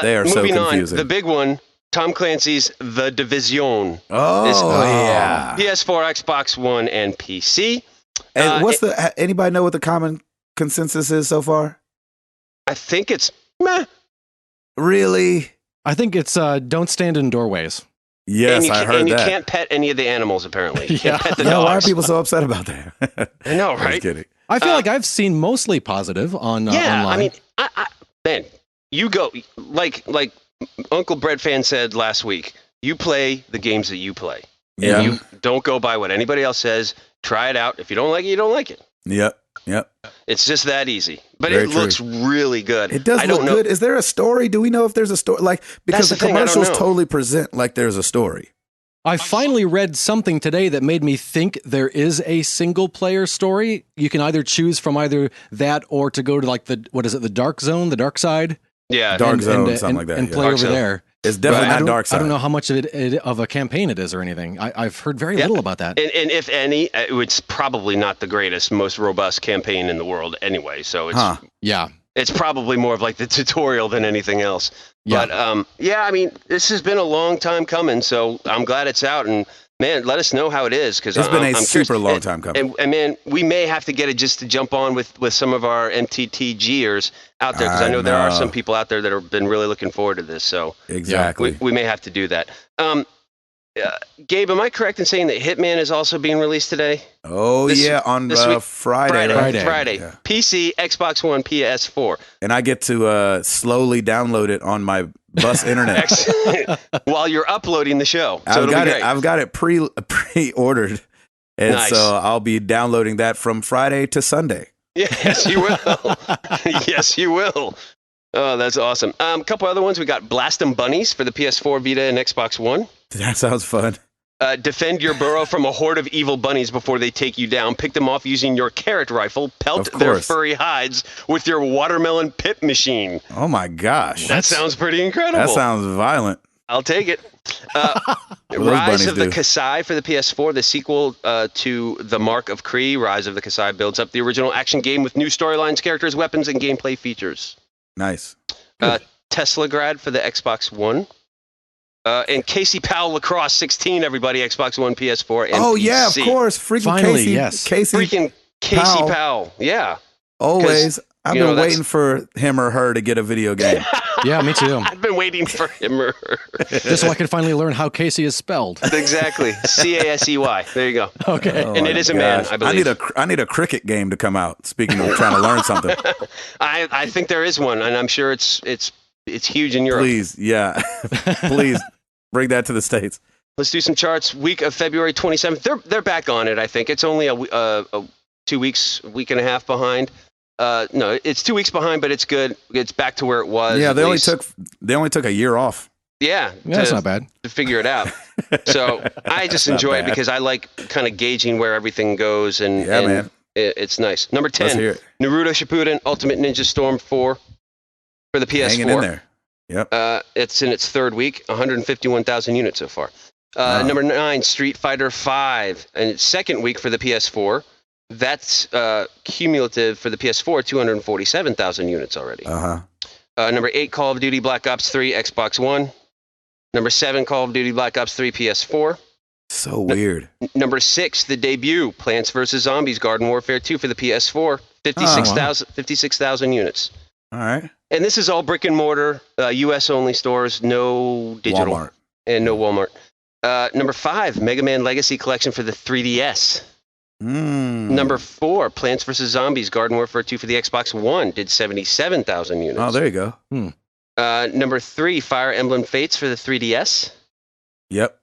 They are so confusing. Moving on, the big one. Tom Clancy's The Division. Yeah. PS4, Xbox One, and PC. And anybody know what the common consensus is so far? I think it's meh. Really? I think it's don't stand in doorways. Yes, I heard that. And you can't pet any of the animals, apparently. You can't pet the dogs. Why are people so upset about that? I know, right? I'm just kidding. I feel like I've seen mostly positive on online. I mean, man, you go, like Uncle Bread Fan said last week, you play the games that you play. Yeah. And you don't go by what anybody else says. try it out. If you don't like it, you don't like it. Yep. It's just that easy. But Very it looks really good. It does look good. Is there a story? Do we know if there's a story? Like, because the commercials totally present like there's a story. I finally read something today that made me think there is a single player story. You can either choose from either that or to go to like the dark zone, the dark side. Yeah, dark zone, something like that. And play over there. It's definitely not dark side. I don't know how much of of a campaign it is or anything. I've heard very little about that. And if any, it's probably not the greatest, most robust campaign in the world anyway. So it's probably more of like the tutorial than anything else. Yeah. But I mean, this has been a long time coming, so I'm glad it's out. And man, let us know how it is, because it's been a super long time coming. And man, we may have to get it just to jump on with some of our MTTGers out there, because I know there are some people out there that have been really looking forward to this. So exactly, we may have to do that. Gabe, am I correct in saying that Hitman is also being released today? Oh, on Friday. Friday. Yeah. PC, Xbox One, PS4. And I get to slowly download it on my bus internet while you're uploading the show. So I've got it pre-ordered, and so I'll be downloading that from Friday to Sunday. Yes, you will. Yes, you will. Oh, that's awesome. A couple other ones. We got Blast 'em Bunnies for the PS4, Vita, and Xbox One. That sounds fun. Defend your burrow from a horde of evil bunnies before they take you down. Pick them off using your carrot rifle. Pelt their furry hides with your watermelon pip machine. Oh my gosh. That sounds pretty incredible. That sounds violent. I'll take it. Rise of the Kasai for the PS4, the sequel to The Mark of Kree. Rise of the Kasai builds up the original action game with new storylines, characters, weapons, and gameplay features. Nice. Tesla Grad for the Xbox One. And Casey Powell Lacrosse 16, everybody, Xbox One, PS4, and PC. Yeah, of course. Freaking Casey Powell. Yeah. Always. I've been waiting for him or her to get a video game. Yeah, me too. I've been waiting for him or her. Just so I can finally learn how Casey is spelled. Exactly. Casey. There you go. Okay. And it is a man, I believe. I need a cricket game to come out, speaking of trying to learn something. I think there is one, and I'm sure it's huge in Europe. Please, please bring that to the States. Let's do some charts. Week of February 27th. They're back on it, I think. It's only a 2 weeks, week and a half behind. No, it's 2 weeks behind, but it's good. It's back to where it was. Yeah, they only took a year off. Yeah, that's not bad to figure it out. So I just enjoy it because I like kind of gauging where everything goes, and man, it's nice. Number 10, Naruto Shippuden Ultimate Ninja Storm 4 for the PS4. Hanging in there. Yep. It's in its third week, 151,000 units so far. Number 9, Street Fighter 5, and its second week for the PS4. That's cumulative for the PS4, 247,000 units already. Number 8, Call of Duty Black Ops 3, Xbox One. Number 7, Call of Duty Black Ops 3, PS4. So weird. Number 6, the debut, Plants vs. Zombies Garden Warfare 2 for the PS4, 56,000 units. All right. And this is all brick and mortar, U.S. only stores, no digital. Walmart. And no Walmart. Number 5, Mega Man Legacy Collection for the 3DS. Number 4, Plants vs. Zombies Garden Warfare 2 for the Xbox One did 77,000 units. Oh, there you go. Number 3, Fire Emblem Fates for the 3DS. Yep.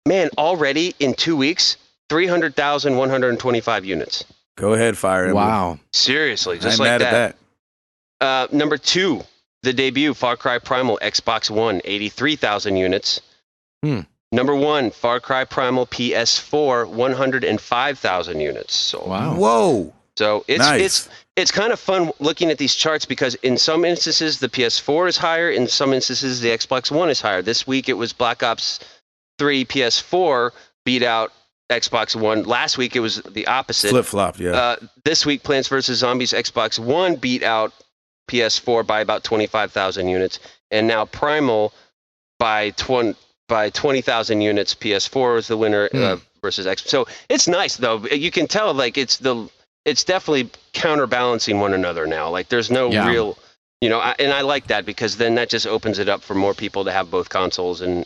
Man, already in 2 weeks, 300,125 units. Go ahead, Fire Emblem. Wow. Seriously, just I'm like mad at that. Number 2, the debut, Far Cry Primal Xbox One, 83,000 units. Number 1, Far Cry Primal PS4, 105,000 units. So, wow. Whoa. So it's kind of fun looking at these charts because in some instances the PS4 is higher, in some instances the Xbox One is higher. This week it was Black Ops 3 PS4 beat out Xbox One. Last week it was the opposite. Flip-flop, yeah. This week Plants vs. Zombies Xbox One beat out PS4 by about 25,000 units, and now Primal by 20,000 units. PS4 is the winner versus X. So it's nice though. You can tell like it's definitely counterbalancing one another now. Like there's no real, and I like that because then that just opens it up for more people to have both consoles and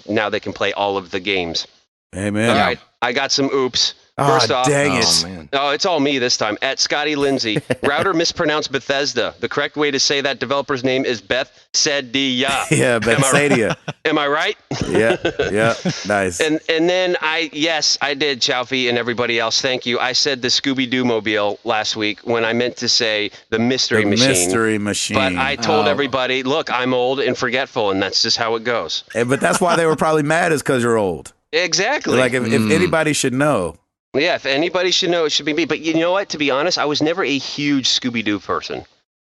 now they can play all of the games. Amen. All right, I got some oops. First off, dang it. Oh, man. oh, it's all me this time. At Scotty Lindsay, router mispronounced Bethesda. The correct way to say that developer's name is Bethesda. Yeah, Bethesda. Am I right? Yeah, nice. And then I did, Chowfie and everybody else. Thank you. I said the Scooby-Doo mobile last week when I meant to say the mystery machine. Mystery machine. But I told everybody, look, I'm old and forgetful, and that's just how it goes. But that's why they were probably mad, is because you're old. Exactly. Like, if anybody should know. Yeah, if anybody should know, it should be me. But you know what? To be honest, I was never a huge Scooby-Doo person.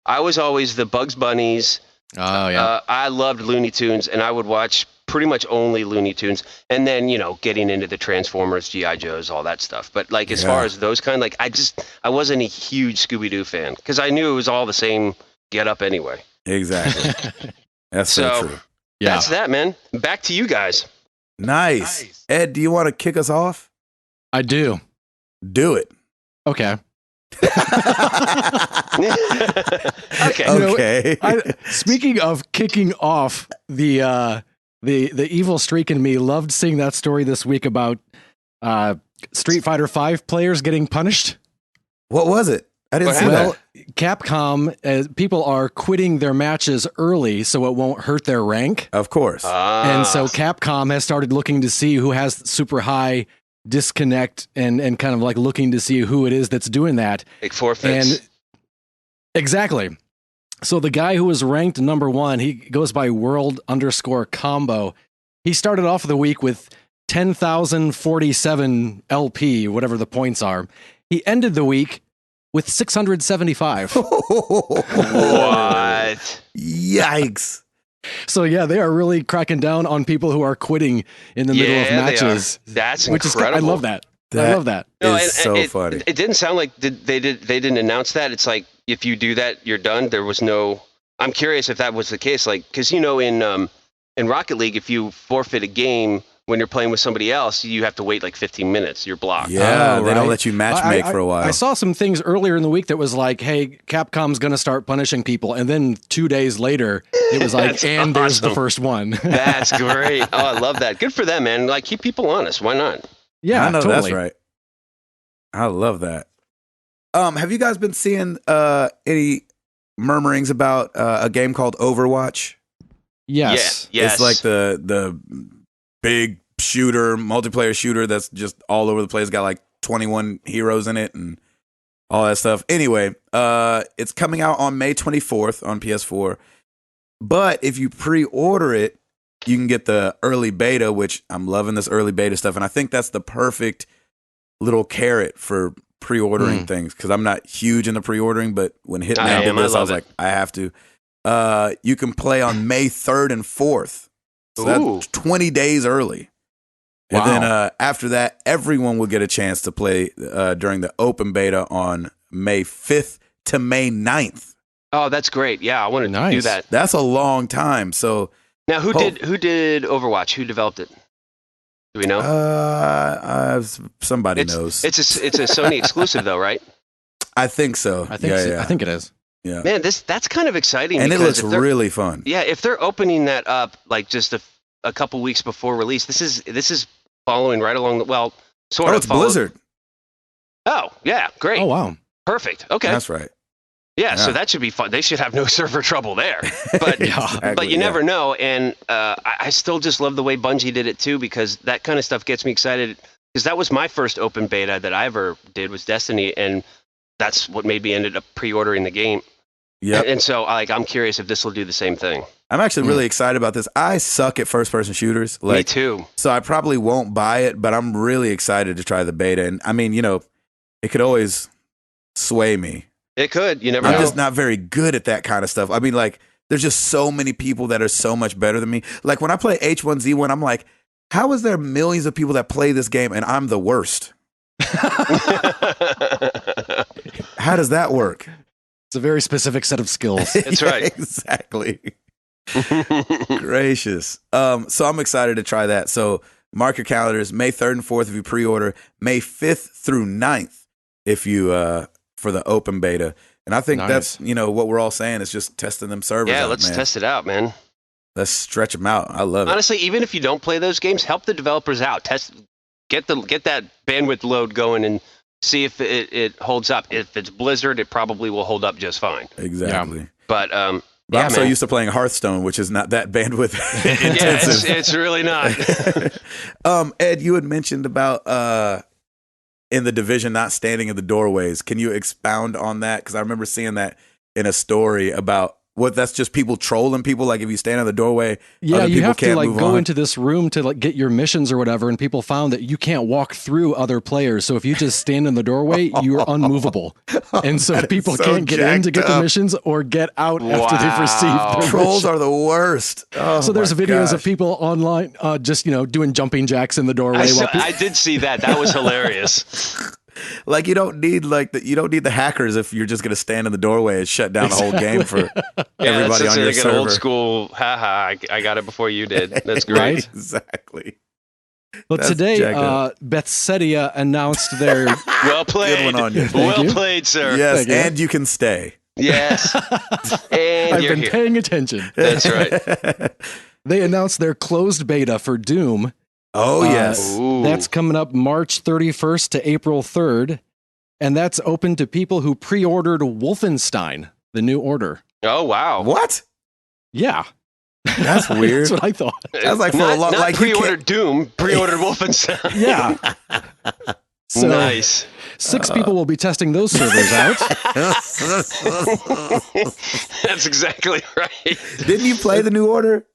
I was always the Bugs Bunnies. Oh, yeah. I loved Looney Tunes, and I would watch pretty much only Looney Tunes. And then, getting into the Transformers, G.I. Joes, all that stuff. But, like, as far as those kind, like, I wasn't a huge Scooby-Doo fan because I knew it was all the same get-up anyway. Exactly. That's so true. Yeah. That's that, man. Back to you guys. Nice. Ed, do you want to kick us off? I do. Do it. Okay. Okay. Okay. Speaking of kicking off, the evil streak in me loved seeing that story this week about Street Fighter V players getting punished. What was it? I didn't see Well, that. Capcom, people are quitting their matches early so it won't hurt their rank. Of course. And so Capcom has started looking to see who has super high disconnect and kind of like looking to see who it is that's doing that. Like forfeits. And exactly. So the guy who was ranked number 1, he goes by world_combo. He started off the week with 10,047 LP, whatever the points are. He ended the week with 675. What? Yikes. So yeah, they are really cracking down on people who are quitting in the middle of matches. That's which incredible. I love that. I love that. Is so funny. It didn't sound like they didn't announce that. It's like if you do that, you're done. There was no. I'm curious if that was the case. Like, because in Rocket League, if you forfeit a game when you're playing with somebody else, you have to wait like 15 minutes. You're blocked. Yeah, they don't let you match make for a while. I saw some things earlier in the week that was like, hey, Capcom's going to start punishing people. And then 2 days later, it was like, and there's the first one. That's great. Oh, I love that. Good for them, man. Like, keep people honest. Why not? Yeah, I know totally. that's right. I love that. Have you guys been seeing any murmurings about a game called Overwatch? Yes. Yeah, yes. It's like the big shooter, multiplayer shooter that's just all over the place. Got like 21 heroes in it and all that stuff. Anyway, it's coming out on May 24th on PS4. But if you pre-order it, you can get the early beta, which I'm loving this early beta stuff. And I think that's the perfect little carrot for pre-ordering things, because I'm not huge into pre-ordering, but when Hitman did this, I was like, I have to. You can play on May 3rd and 4th. So that's 20 days early. Wow. And then after that, everyone will get a chance to play during the open beta on May 5th to May 9th. Oh, that's great. Yeah, I want to do that. That's a long time. So now, who did Overwatch? Who developed it? Do we know? Somebody knows. It's a Sony exclusive though, right? I think so. I think it is. Yeah. Man, that's kind of exciting. And it looks really fun. Yeah, if they're opening that up like just a couple weeks before release, this is following right along the sort of. Oh, it's Blizzard. Oh, yeah, great. Oh, wow. Perfect. Okay. That's right. Yeah, so that should be fun. They should have no server trouble there. But but you never know. And I still just love the way Bungie did it too, because that kind of stuff gets me excited. Because that was my first open beta that I ever did was Destiny, and that's what made me ended up pre-ordering the game. Yeah. And so I'm curious if this will do the same thing. I'm actually really excited about this. I suck at first-person shooters. Me too. So I probably won't buy it, but I'm really excited to try the beta. And I mean, it could always sway me. It could. You never know. I'm just not very good at that kind of stuff. I mean, like, there's just so many people that are so much better than me. Like, when I play H1Z1, I'm like, how is there millions of people that play this game and I'm the worst? How does that work? It's a very specific set of skills. That's right. Exactly. Gracious. So I'm excited to try that. So mark your calendars, May 3rd and 4th if you pre-order, May 5th through 9th if you for the open beta. And I think that's what we're all saying is just testing them servers. Yeah, let's test it out, man. Let's stretch them out. I love it. Honestly, even if you don't play those games, help the developers out. get that bandwidth load going and see if it holds up. If it's Blizzard, it probably will hold up just fine. Exactly. Yeah. But I'm so used to playing Hearthstone, which is not that bandwidth intensive. Yeah, it's really not. Ed, you had mentioned about in the Division not standing in the doorways. Can you expound on that? Because I remember seeing that in a story about that's just people trolling people. Like if you stand in the doorway, yeah, other you people have to can't like move go on. into this room to like get your missions or whatever, and people found that you can't walk through other players. So if you just stand in the doorway, you're unmovable, and so people so can't get in to get the up. missions or get out after they've received their Trolls mission. are the worst. Oh, so there's my videos gosh. of people online just doing jumping jacks in the doorway. I did see that. That was hilarious. Like you don't need the hackers if you're just going to stand in the doorway and shut down the whole game for everybody on your like server. An old school, haha, I got it before you did. That's great. Right? Exactly. Well, That's today, jacked up. Bethesda announced their Well played. Good one on you. Well you. played, sir. Yes, Thank you. and you can stay. Yes. And I've you're been here. paying attention. That's right. They announced their closed beta for Doom. Oh, yes. Ooh. That's coming up March 31st to April 3rd. And that's open to people who pre-ordered Wolfenstein, The New Order. Oh, wow. What? Yeah. That's weird. That's what I thought. That's like for not, a long, not like you pre-ordered Doom, pre-ordered Wolfenstein. Yeah. So Nice. 6 people will be testing those servers out. That's exactly right. Didn't you play The New Order?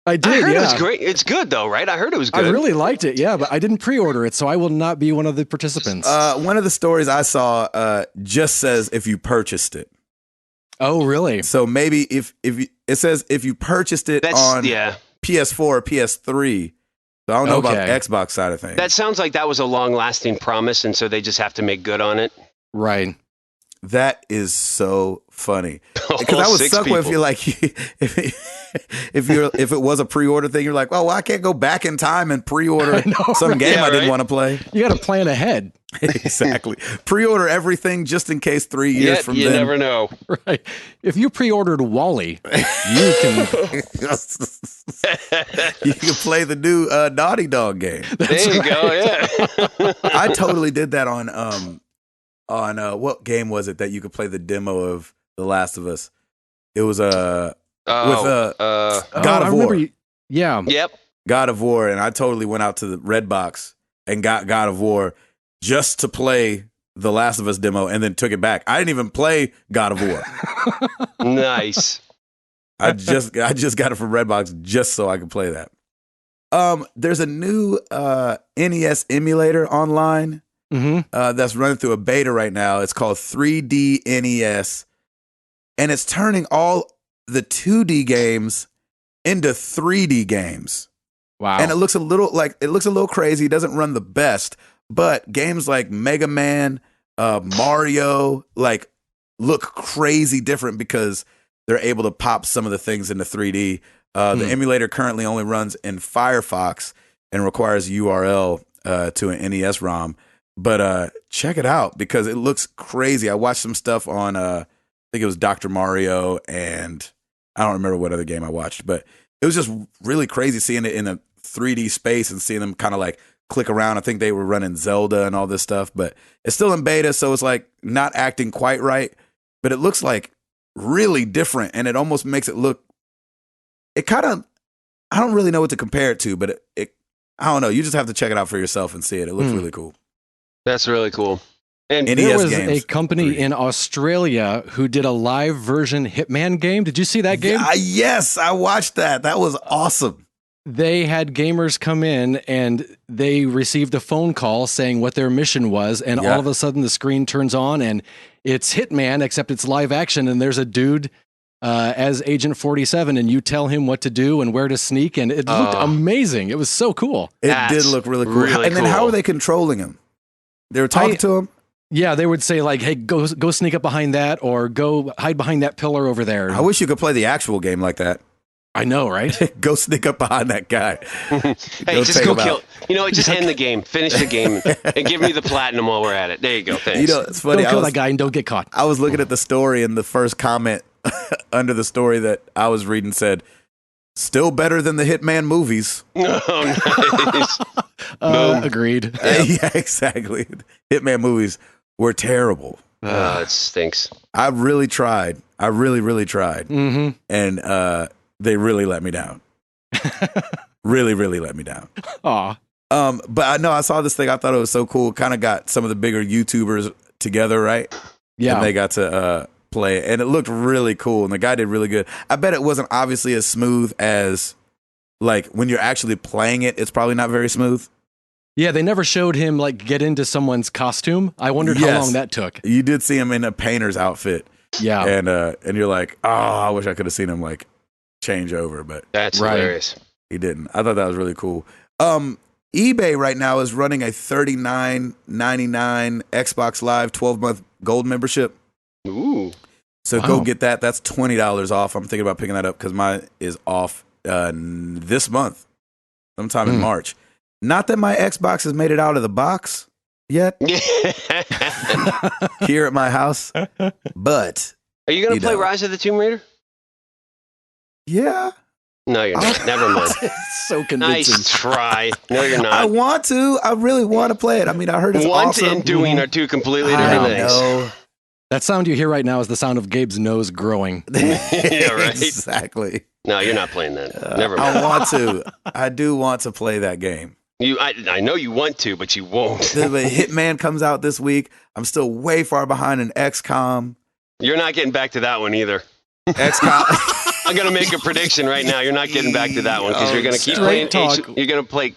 I I did, heard yeah. it was great. It's good, though, right? I heard it was good. I really liked it, yeah, but I didn't pre-order it, so I will not be one of the participants. One of the stories I saw just says if you purchased it. Oh, really? So maybe if you, it says if you purchased it on PS4 or PS3. So I don't know about the Xbox side of things. That sounds like that was a long-lasting promise, and so they just have to make good on it. Right. That is so funny. Because I would suck if you're like, if it was a pre-order thing, you're like, well, I can't go back in time and pre-order some game I didn't want to play. You got to plan ahead. Exactly. Pre-order everything just in case 3 years from you then. You never know. Right. If you pre-ordered Wall-E, you can you can play the new Naughty Dog game. There you go. Yeah. I totally did that on what game was it that you could play the demo of The Last of Us? It was God of War. Yeah. Yep. God of War, and I totally went out to the Redbox and got God of War just to play the Last of Us demo, and then took it back. I didn't even play God of War. Nice. I just got it from Redbox just so I could play that. There's a new NES emulator online that's running through a beta right now. It's called 3D NES, and it's turning all the 2D games into 3D games. Wow. And it looks a little crazy. It doesn't run the best, but games like Mega Man, Mario, like look crazy different because they're able to pop some of the things into 3D. The emulator currently only runs in Firefox and requires URL to an NES ROM. But check it out because it looks crazy. I watched some stuff on, I think it was Dr. Mario, and I don't remember what other game I watched, but it was just really crazy seeing it in a 3D space and seeing them kind of like click around. I think they were running Zelda and all this stuff, but it's still in beta, so it's like not acting quite right, but it looks like really different, and it almost makes it look, it kind of, I don't really know what to compare it to, but it I don't know. You just have to check it out for yourself and see it. It looks really cool. That's really cool. And there was games, a company in Australia who did a live version Hitman game. Did you see that game? Yes, I watched that. That was awesome. They had gamers come in and they received a phone call saying what their mission was. And all of a sudden the screen turns on and it's Hitman, except it's live action. And there's a dude as Agent 47 and you tell him what to do and where to sneak. And it looked amazing. It was so cool. It did look really cool. And then how are they controlling him? They were talking to him? Yeah, they would say like, hey, go sneak up behind that or go hide behind that pillar over there. I wish you could play the actual game like that. I know, right? Go sneak up behind that guy. Hey, just go kill. You know what? Just end the game. Finish the game and give me the platinum while we're at it. There you go. Thanks. You know, it's funny. Don't kill that guy and don't get caught. I was looking at the story, and the first comment under the story that I was reading said, Still better than the Hitman movies. Oh, nice. Agreed. Yeah, exactly. Hitman movies were terrible. Oh, it stinks. I really tried. I really, really tried. Mm-hmm. And they really let me down. Really, really let me down. Aw. But I know I saw this thing. I thought it was so cool. Kind of got some of the bigger YouTubers together, right? Yeah. And they got to play it. And it looked really cool. And the guy did really good. I bet it wasn't obviously as smooth as, like, when you're actually playing it, it's probably not very smooth. Yeah, they never showed him, like, get into someone's costume. I wondered how long that took. You did see him in a painter's outfit. Yeah. And you're like, oh, I wish I could have seen him, like, change over. But That's hilarious. He didn't. I thought that was really cool. eBay right now is running a $39.99 Xbox Live 12-month gold membership. Ooh. So go get that. That's $20 off. I'm thinking about picking that up because mine is off this month, sometime in March. Not that my Xbox has made it out of the box yet here at my house, but... Are you going to play Rise of the Tomb Raider? Yeah. No, you're not. Never mind. It's so convincing. Nice try. No, you're not. I want to. I really want to play it. I mean, I heard it's awesome. Want and doing are two completely different things. Know. That sound you hear right now is the sound of Gabe's nose growing. Yeah, right. Exactly. No, you're not playing that. Never mind. I want to. I do want to play that game. I know you want to, but you won't. The Hitman comes out this week. I'm still way far behind in XCOM. You're not getting back to that one either. XCOM. I'm gonna make a prediction right now. You're not getting back to that one because you're gonna keep playing. You're gonna play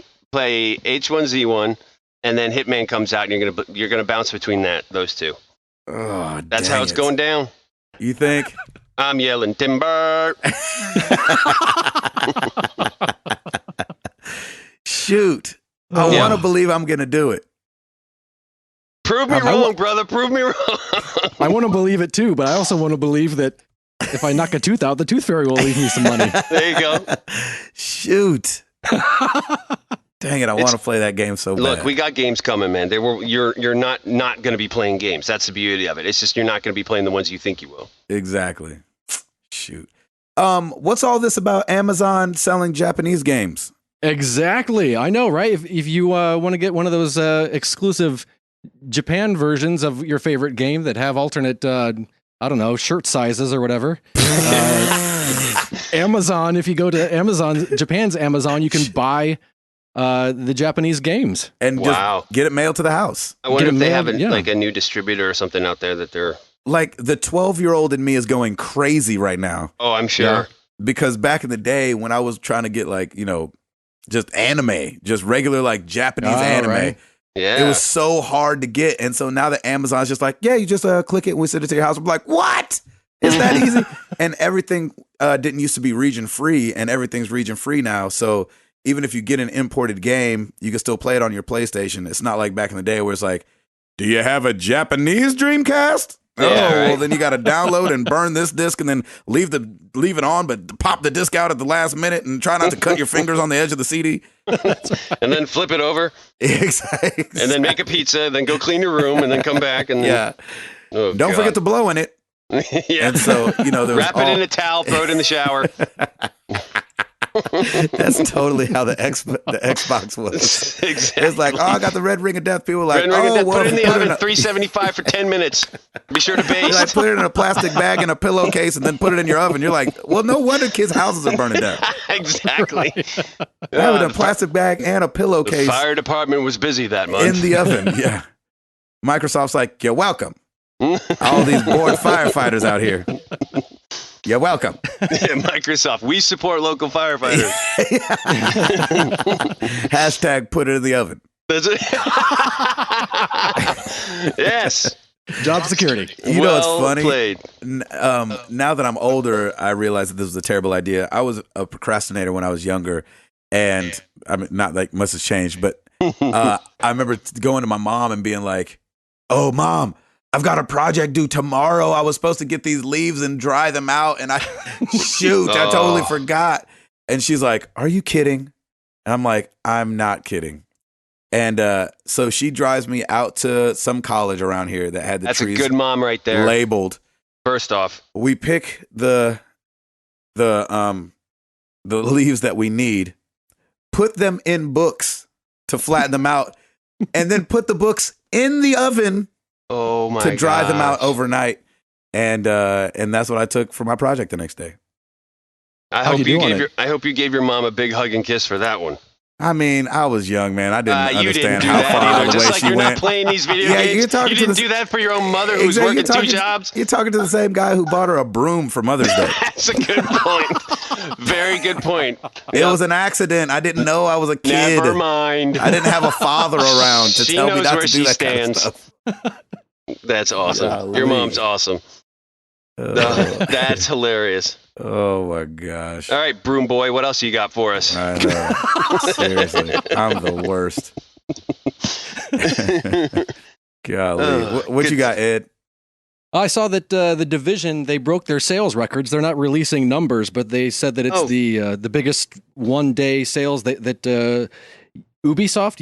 H1Z1, and then Hitman comes out, and you're gonna bounce between those two. Oh, that's how it's going down. You think? I'm yelling timber. Shoot! I want to believe I'm gonna do it. Prove me wrong, brother. Prove me wrong. I want to believe it too, but I also want to believe that if I knock a tooth out, the tooth fairy will leave me some money. There you go. Shoot. Dang it, I want to play that game so bad. Look, we got games coming, man. You're not going to be playing games. That's the beauty of it. It's just you're not going to be playing the ones you think you will. Exactly. Shoot. What's all this about Amazon selling Japanese games? Exactly. I know, right? If you want to get one of those exclusive Japan versions of your favorite game that have alternate I don't know, shirt sizes or whatever. Amazon, if you go to Amazon, Japan's Amazon, you can buy the Japanese games. And just get it mailed to the house. I wonder if they have like a new distributor or something out there that they're... Like, the 12-year-old in me is going crazy right now. Oh, I'm sure. Yeah. Because back in the day when I was trying to get, like, you know, just anime, just regular, like, Japanese anime... Right. Yeah. It was so hard to get. And so now that Amazon's just like, yeah, you just click it and we send it to your house. I'm like, what? Is that easy? And everything didn't used to be region free, and everything's region free now. So even if you get an imported game, you can still play it on your PlayStation. It's not like back in the day where it's like, do you have a Japanese Dreamcast? Yeah, right. Well, then you got to download and burn this disc and then leave it on, but pop the disc out at the last minute and try not to cut your fingers on the edge of the CD. And then flip it over. Exactly. And then make a pizza, then go clean your room, and then come back. And then, don't forget to blow in it. Yeah. And so, you know, wrap it in a towel, throw it in the shower. That's totally how the Xbox was. Exactly. It's like, oh, I got the red ring of death. People were like, put it in the oven, 375 for 10 minutes. Be sure to baste. Like, put it in a plastic bag in a pillowcase and then put it in your oven. You're like, well, no wonder kids' houses are burning down. Exactly. Having a plastic bag and a pillowcase. The fire department was busy that month. In the oven, yeah. Microsoft's like, you're welcome. All these bored firefighters out here. You're welcome. Microsoft, we support local firefighters. Hashtag put it in the oven. That's it. Yes. Job security. You know what's funny? Played. Now that I'm older, I realize that this was a terrible idea. I was a procrastinator when I was younger, and I mean, not like much has changed, but I remember going to my mom and being like, "Oh, Mom, I've got a project due tomorrow. I was supposed to get these leaves and dry them out, and I I totally forgot." And she's like, "Are you kidding?" And I'm like, "I'm not kidding." And so she drives me out to some college around here that had the trees. That's a good mom right there. Labeled. First off, we pick the the leaves that we need, put them in books to flatten them out, and then put the books in the oven to dry them out overnight. And that's what I took for my project the next day. I hope you gave your mom a big hug and kiss for that one. I mean, I was young, man. I didn't understand how far either. away Just like she you're went. Not playing these video games. You didn't do that for your own mother who's working 2 jobs. You're talking to the same guy who bought her a broom for Mother's Day. That's a good point. Very good point. It was an accident. I didn't know I was a kid. Never mind. I didn't have a father around to tell me not to do that kind of stuff. That's awesome. Your mom's awesome. That's hilarious. Oh my gosh. All right, Broom Boy, what else you got for us? I know. Seriously. I'm the worst. Golly. What you got, Ed? I saw that the Division, they broke their sales records. They're not releasing numbers, but they said that it's the biggest one-day sales that Ubisoft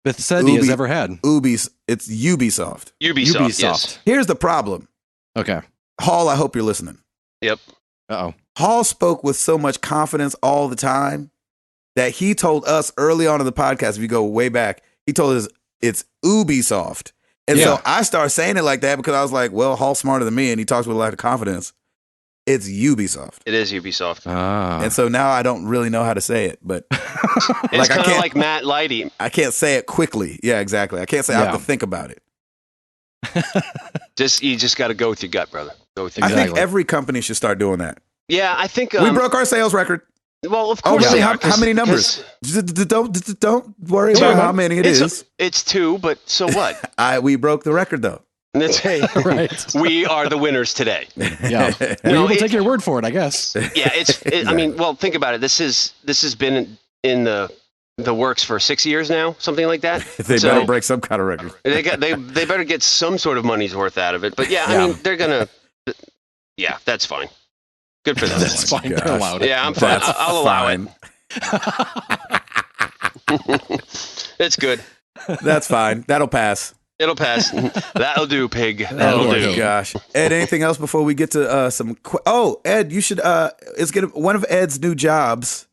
Bethesda has ever had. It's Ubisoft. Ubisoft. Yes. Here's the problem. Okay. Hall, I hope you're listening. Yep. Uh-oh. Hall spoke with so much confidence all the time that he told us early on in the podcast, if you go way back, he told us it's Ubisoft. And so I started saying it like that because I was like, well, Hall's smarter than me and he talks with a lot of confidence. It's Ubisoft. It is Ubisoft. And so now I don't really know how to say it, but it's kind of like Matt Lighty. I can't say it quickly. Yeah, exactly. I can't say I have to think about it. You just got to go with your gut, brother. Go with your gut. I think every company should start doing that. Yeah, I think we broke our sales record. Well, of course. How many numbers? Don't worry about how many it is. It's 2, but so what? We broke the record though. That's right. We are the winners today. Yeah, we'll take your word for it, I guess. Yeah, I mean, well, think about it. This has been in the works for 6 years now, something like that. They better break some kind of record. They better get some sort of money's worth out of it. But I mean, they're gonna. Yeah, that's fine. Good for them. That's fine. They're allowed it. Yeah, I'm fine. I'll allow it. It's good. That's fine. That'll pass. It'll pass. That'll do, pig. That'll do. Gosh. Ed, anything else before we get to some? Ed, you should. One of Ed's new jobs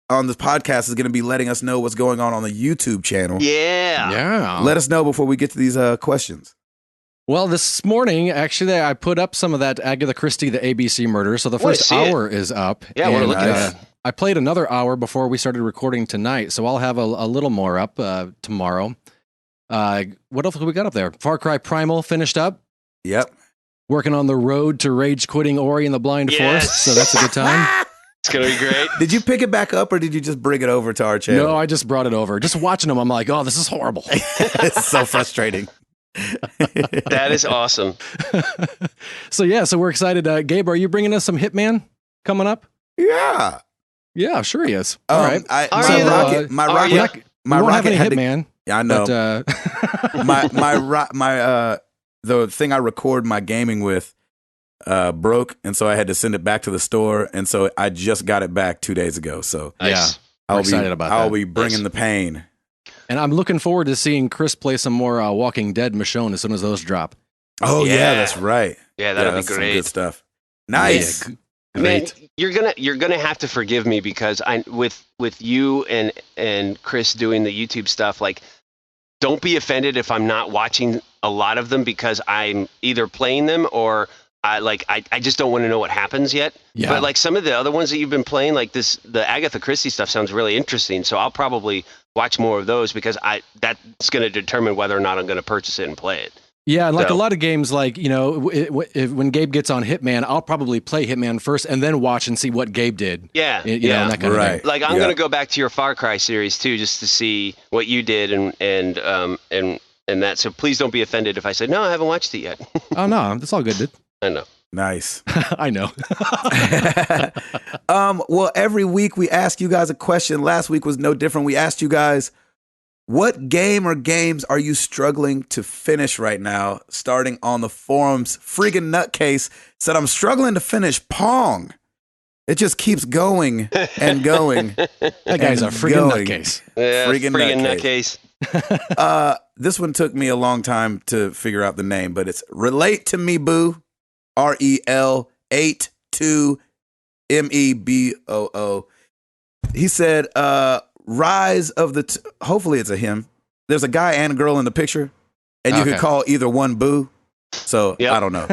on this podcast is going to be letting us know what's going on the YouTube channel. Yeah. Let us know before we get to these questions. Well, this morning, actually, I put up some of that Agatha Christie, the ABC murder. So the first hour is up. Yeah, we're looking at it. I played another hour before we started recording tonight, so I'll have a little more up tomorrow. What else have we got up there? Far Cry Primal finished up. Yep. Working on the road to rage quitting Ori and the Blind Forest, so that's a good time. It's going to be great. Did you pick it back up or did you just bring it over to our channel? No, I just brought it over. Just watching them, I'm like, oh, this is horrible. It's so frustrating. That is awesome. So we're excited. Gabe, are you bringing us some Hitman coming up? Yeah. Yeah, sure he is. All right. My rocket had Hitman. Yeah, I know. But, the thing I record my gaming with broke, and so I had to send it back to the store, and so I just got it back 2 days ago. So I'm excited about that. I'll be bringing the pain. And I'm looking forward to seeing Chris play some more Walking Dead Michonne as soon as those drop. Oh yeah, that's right. Yeah, that'll be great. Some good stuff. Nice. Yeah, man, you're gonna have to forgive me because with you and Chris doing the YouTube stuff, like, don't be offended if I'm not watching a lot of them because I'm either playing them or I just don't want to know what happens yet. Yeah. But like some of the other ones that you've been playing, like the Agatha Christie stuff sounds really interesting. So I'll probably watch more of those because that's going to determine whether or not I'm going to purchase it and play it. Yeah, and like a lot of games, like, you know, when Gabe gets on Hitman, I'll probably play Hitman first and then watch and see what Gabe did. Yeah, you know, that kind of thing. Like I'm going to go back to your Far Cry series too, just to see what you did and that. So please don't be offended if I say no, I haven't watched it yet. Oh no, that's all good, dude. I know. Nice. I know. Well, every week we ask you guys a question. Last week was no different. We asked you guys, what game or games are you struggling to finish right now? Starting on the forums, friggin' nutcase said, I'm struggling to finish Pong. It just keeps going and going. That guy's a friggin' nutcase. Yeah, friggin' nutcase. This one took me a long time to figure out the name, but it's Relate to Me Boo. REL 82 MEBOO. He said, Rise of the... hopefully it's a him. There's a guy and a girl in the picture, and you could call either one boo. So, I don't know.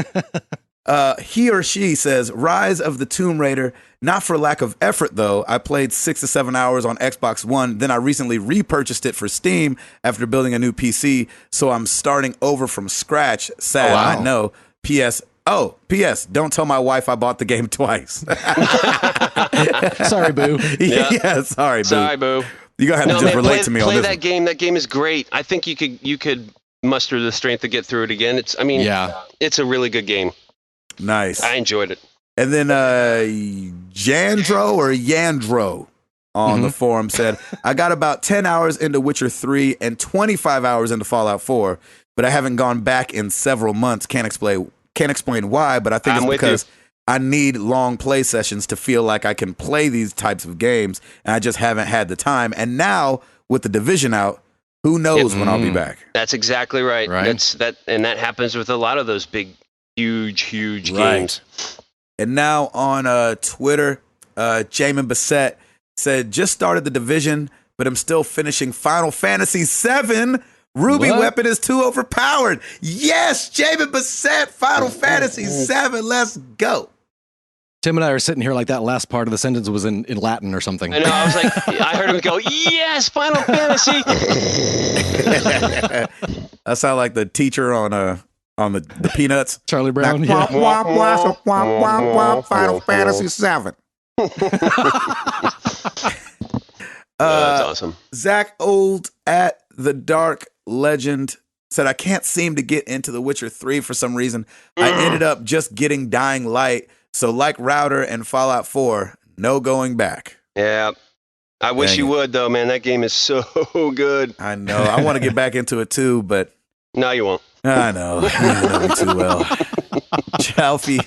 He or she says, Rise of the Tomb Raider, not for lack of effort, though. I played 6 to 7 hours on Xbox One. Then I recently repurchased it for Steam after building a new PC. So I'm starting over from scratch. Sad, I know. P.S. Don't tell my wife I bought the game twice. Sorry, boo. Yeah, sorry, boo. Sorry, boo. You're going to have to just relate to me on this. Play that game. That game is great. I think you could muster the strength to get through it again. It's a really good game. Nice. I enjoyed it. And then Yandro on the forum said, I got about 10 hours into Witcher 3 and 25 hours into Fallout 4, but I haven't gone back in several months. Can't explain why, but I think it's because I need long play sessions to feel like I can play these types of games, and I just haven't had the time. And now with the Division out, who knows when I'll be back? That's exactly right. And that happens with a lot of those big, huge games. And now on Twitter, Jamin Bassett said, just started the Division, but I'm still finishing Final Fantasy VII. Ruby Weapon is too overpowered. Yes, Jamin Bassett, Final Fantasy VII. Let's go. Tim and I are sitting here like that last part of the sentence was in Latin or something. I know. I was like, I heard him go, yes, Final Fantasy. I sound like the teacher on the Peanuts. Charlie Brown. Final Fantasy VII. That's awesome. Zach Old at The Dark Legend said, I can't seem to get into The Witcher 3 for some reason. I ended up just getting Dying Light. So like Router and Fallout 4, no going back. Yeah. I wish you would, though, man. That game is so good. I know. I want to get back into it, too, but... No, you won't. I know. You know me too well. Chalfie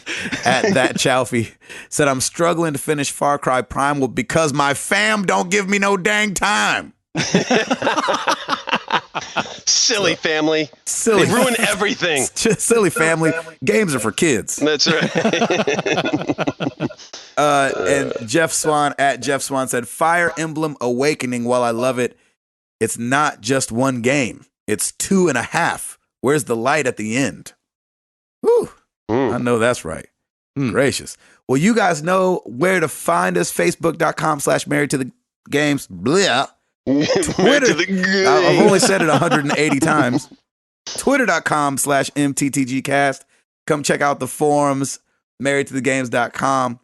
at that Chalfie said, I'm struggling to finish Far Cry Primal because my fam don't give me no dang time. Silly family. Silly. They ruin everything. Silly family. Games are for kids. That's right. And Jeff Swan at Jeff Swan said, Fire Emblem Awakening, while I love it, it's not just one game. It's 2.5. Where's the light at the end? Whew. I know that's right. Gracious. Well, you guys know where to find us. Facebook.com/married to the games. Blah. Twitter. I've only said it 180 times. Twitter.com/MTTGcast. Come check out the forums. Marriedtothegames.com.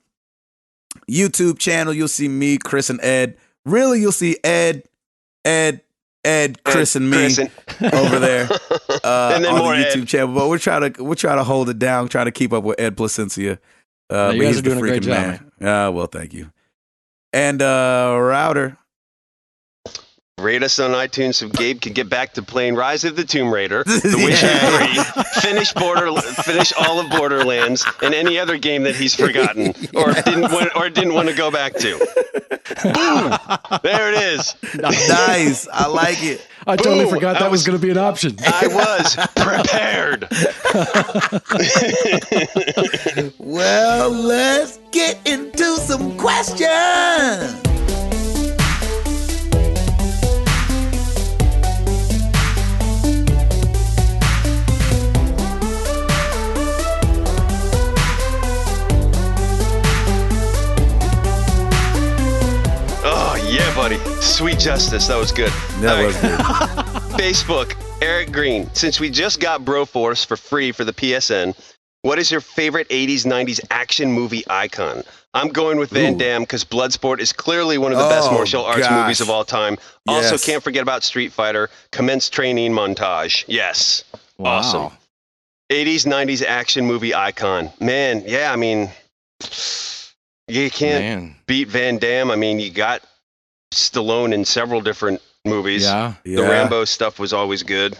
YouTube channel. You'll see me, Chris, and Ed. Really, you'll see Ed, Chris, and me over there and then on more the YouTube Ed. channel. But we're trying to hold it down, trying to keep up with Ed Placencia. But you guys he's are doing the a great freaking job. man. Well, thank you. And Router. Rate us on iTunes so Gabe can get back to playing Rise of the Tomb Raider, The Witcher 3, finish all of Borderlands, and any other game that he's forgotten or didn't want to go back to. Boom! There it is. Nice. I like it. I totally forgot that was going to be an option. I was prepared. Well, let's get into some questions. Yeah, buddy. Sweet justice. That was good. That was good. Facebook, Eric Green. Since we just got Broforce for free for the PSN, what is your favorite 80s, 90s action movie icon? I'm going with Van Damme because Bloodsport is clearly one of the best martial arts movies of all time. Also, can't forget about Street Fighter. Commence training montage. Yes. Wow. Awesome. 80s, 90s action movie icon. Man, yeah, I mean, you can't beat Van Damme. I mean, you got Stallone in several different movies. Yeah. The Rambo stuff was always good.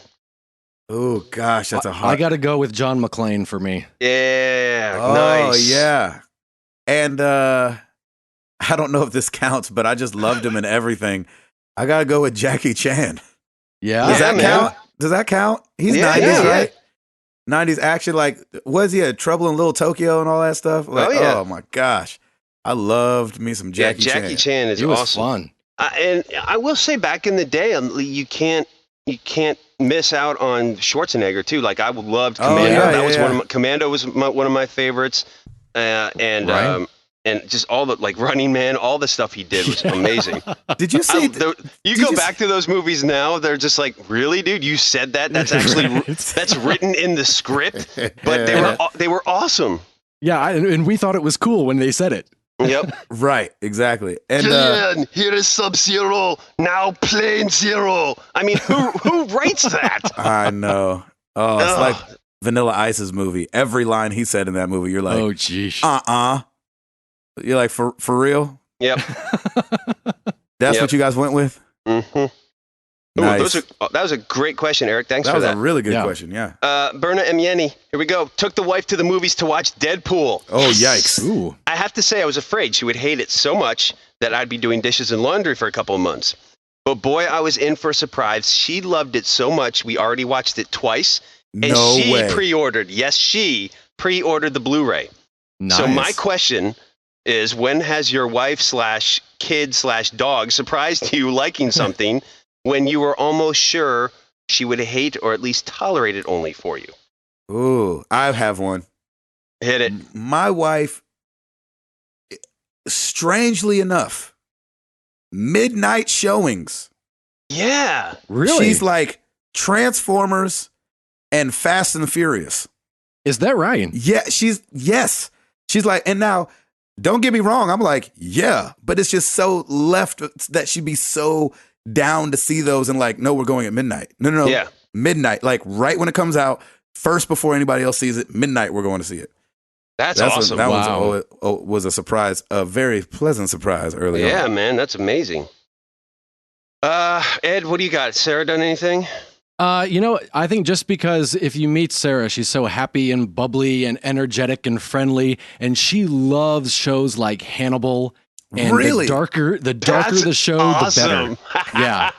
Oh gosh, that's a hard. I got to go with John McClane for me. Yeah. Oh nice. yeah. And I don't know if this counts, but I just loved him in everything. I gotta go with Jackie Chan. Yeah. Does that count? Does that count? He's 90s, right? 90s action. Like, was he a Trouble in Little Tokyo and all that stuff? Like, oh yeah. Oh my gosh. I loved me some Jackie Chan. Jackie Chan is It was awesome. fun. And I will say, back in the day, you can't miss out on Schwarzenegger too. Like, I loved Commando. Commando was one of my favorites, and just all the, like, Running Man, all the stuff he did was amazing. Did you see? You go back to those movies now, they're just like, really, dude? You said that? That's actually that's written in the script, but they were awesome. Yeah, and we thought it was cool when they said it. Yep. Right, exactly. And Killian, here is Sub-Zero, now Plane Zero. I mean, who writes that? I know. Oh, it's like Vanilla Ice's movie. Every line he said in that movie, you're like, oh, geez. You're like, for real? Yep. That's what you guys went with? Mm-hmm. Nice. That was a great question, Eric. Thanks for that. That was a really good question, yeah. Berna Emyeni, here we go. Took the wife to the movies to watch Deadpool. Oh, yikes. Ooh. I have to say, I was afraid she would hate it so much that I'd be doing dishes and laundry for a couple of months. But boy, I was in for a surprise. She loved it so much, we already watched it twice. And she pre-ordered the Blu-ray. Nice. So my question is, when has your wife / kid / dog surprised you liking something when you were almost sure she would hate or at least tolerate it only for you? Ooh, I have one. Hit it. My wife, strangely enough, midnight showings. Yeah. Really? She's like Transformers and Fast and the Furious. Is that right? Yeah, yes. She's like, and now, don't get me wrong, I'm like, yeah, but it's just so left that she'd be so down to see those and like, no, we're going at midnight. No. Yeah. Midnight, like right when it comes out, first before anybody else sees it, midnight, we're going to see it. That's awesome. That was a surprise, a very pleasant surprise early on. Yeah, man, that's amazing. Ed, what do you got? Sarah done anything? I think just because if you meet Sarah, she's so happy and bubbly and energetic and friendly, and she loves shows like Hannibal. And really? the darker the show, awesome. the better. Yeah.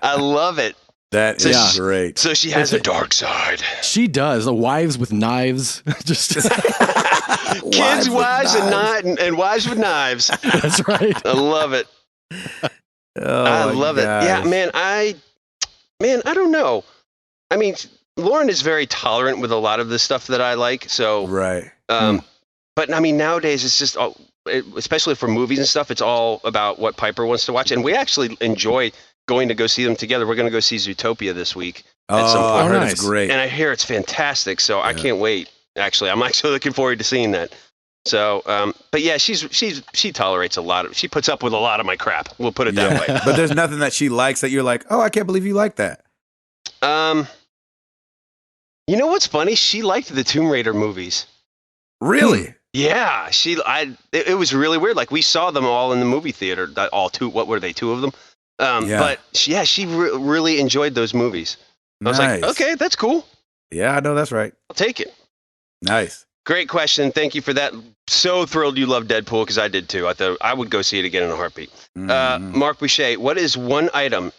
I love it. That is great. So she has a dark side. She does. The wives with knives. Just kids, wives, and wives with knives. That's right. I love it. I love it. Yeah, man. I don't know. I mean, Lauren is very tolerant with a lot of the stuff that I like. So right. But I mean, nowadays it's just, especially for movies and stuff, it's all about what Piper wants to watch, and we actually enjoy going to go see them together. We're going to go see Zootopia this week at some point. I heard it's great, and I hear it's fantastic. So I can't wait. Actually, I'm actually looking forward to seeing that. So, but yeah, she tolerates a lot of. She puts up with a lot of my crap. We'll put it that way. But there's nothing that she likes that you're like, oh, I can't believe you like that. You know what's funny? She liked the Tomb Raider movies. Really? Yeah, it was really weird. Like, we saw them all in the movie theater. All two. What were they? Two of them. But she really enjoyed those movies. I was like, okay, that's cool. Yeah, I know that's right. I'll take it. Nice. Great question. Thank you for that. So thrilled you love Deadpool, because I did too. I thought I would go see it again in a heartbeat. Mark Boucher, what is one item,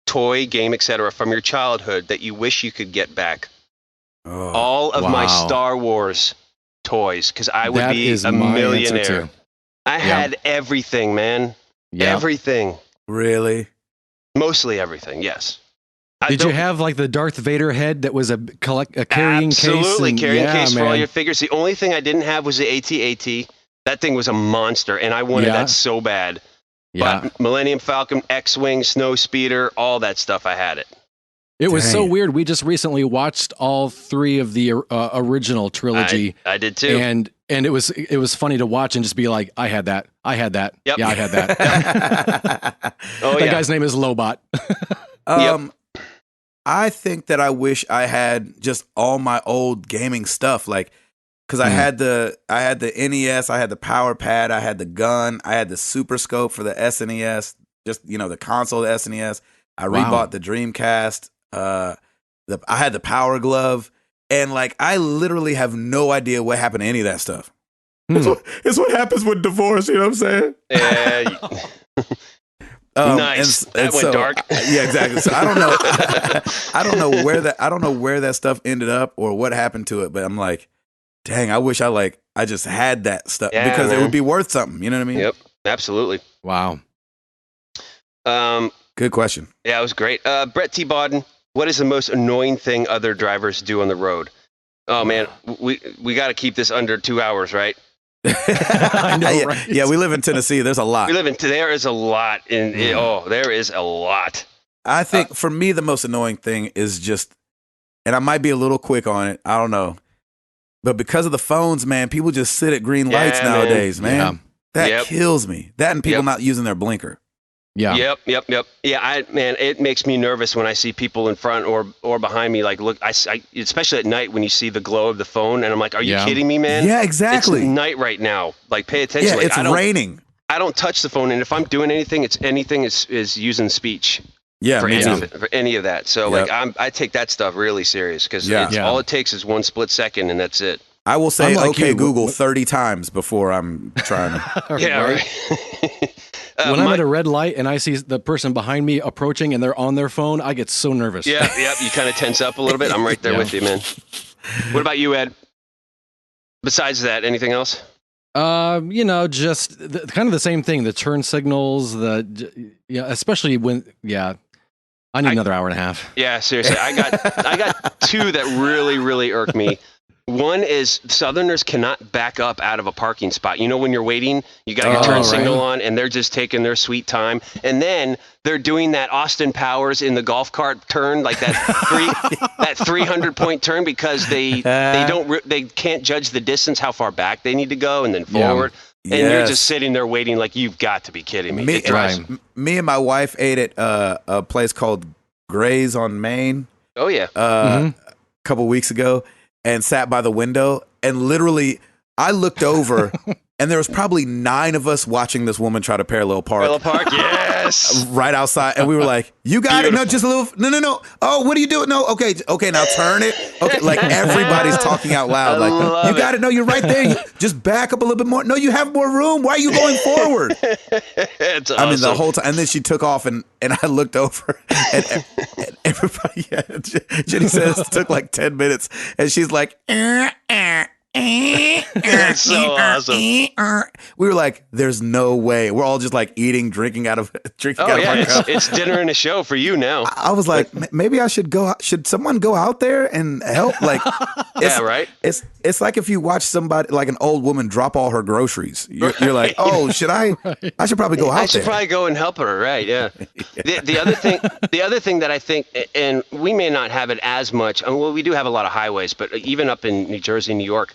toy, game, etc., from your childhood that you wish you could get back? All of my Star Wars toys, because I would be a millionaire. I had everything, man. Yep. Everything. Really? Mostly everything, yes. Did you have like the Darth Vader head that was a carrying case? Absolutely, carrying case for all your figures. The only thing I didn't have was the AT-AT. That thing was a monster, and I wanted that so bad. Yeah. But Millennium Falcon, X-Wing, Snow Speeder, all that stuff, I had it. It was so weird. We just recently watched all three of the original trilogy. I did too. And it was funny to watch and just be like, I had that. Yep. Yeah, I had that. That guy's name is Lobot. I think that I wish I had just all my old gaming stuff, like, because I had the NES, I had the Power Pad, I had the gun, I had the Super Scope for the SNES, just the console, the SNES. I rebought the Dreamcast. I had the Power Glove, and like I literally have no idea what happened to any of that stuff. It's what happens with divorce. You know what I'm saying? Nice. That went dark. Yeah, exactly. So I don't know. I don't know where that stuff ended up or what happened to it. But I'm like, dang, I wish I just had that stuff because man. it would be worth something. You know what I mean? Yep, absolutely. Wow. Good question. Yeah, it was great. Brett T. Bodden, what is the most annoying thing other drivers do on the road? Oh man, we got to keep this under 2 hours, right? I know, right? Yeah, we live in Tennessee. There's a lot. There is a lot there is a lot. I think for me, the most annoying thing is just, and I might be a little quick on it. I don't know. But because of the phones, man, people just sit at green lights nowadays, man. That kills me. That and people not using their blinker. Yeah. Yep. Yeah, it makes me nervous when I see people in front or behind me. Like, look, I especially at night when you see the glow of the phone, and I'm like, are you kidding me, man? Yeah, exactly. It's night right now. Like, pay attention. Yeah, like, it's raining. I don't touch the phone, and if I'm doing anything, is using speech. Yeah, for me too. For any of that. So I take that stuff really serious because all it takes is one split second, and that's it. I will say, okay, Google 30 times before I'm trying to. Yeah, right. When I'm at a red light and I see the person behind me approaching and they're on their phone, I get so nervous. Yeah, you kind of tense up a little bit. I'm right there with you, man. What about you, Ed? Besides that, anything else? Just kind of the same thing. The turn signals, especially when, I need another hour and a half. Yeah, seriously. I got two that really, really irk me. One is Southerners cannot back up out of a parking spot. You know, when you're waiting, you got your turn signal on, and they're just taking their sweet time. And then they're doing that Austin Powers in the golf cart turn, like that 300-point turn, because they can't judge the distance, how far back they need to go, and then forward. Yeah. And you're just sitting there waiting, like, you've got to be kidding me. Me and my wife ate at a place called Gray's on Main. Oh yeah, a couple weeks ago. And sat by the window, and literally, I looked over, and there was probably 9 of us watching this woman try to parallel park. Parallel park, yes. Right outside, and we were like, "You got it? No, just a little. No. Oh, what are you doing? No, okay. Now turn it. Okay, like everybody's talking out loud. Like, you got it. No, you're right there. You just back up a little bit more. No, you have more room. Why are you going forward? It's awesome. I mean, the whole time, and then she took off, and I looked over, and everybody. Jenny says it took like 10 minutes, and she's like, That's so awesome. We were like, "There's no way." We're all just like eating, drinking out of our cup. It's dinner and a show for you now. I was like, maybe I should go. Should someone go out there and help? Like, right. It's like if you watch somebody, like an old woman, drop all her groceries. You're like, oh, should I? I should probably go out there. I should probably go and help her. Right? Yeah. The other thing that I think, and we may not have it as much. Well, we do have a lot of highways, but even up in New Jersey, New York.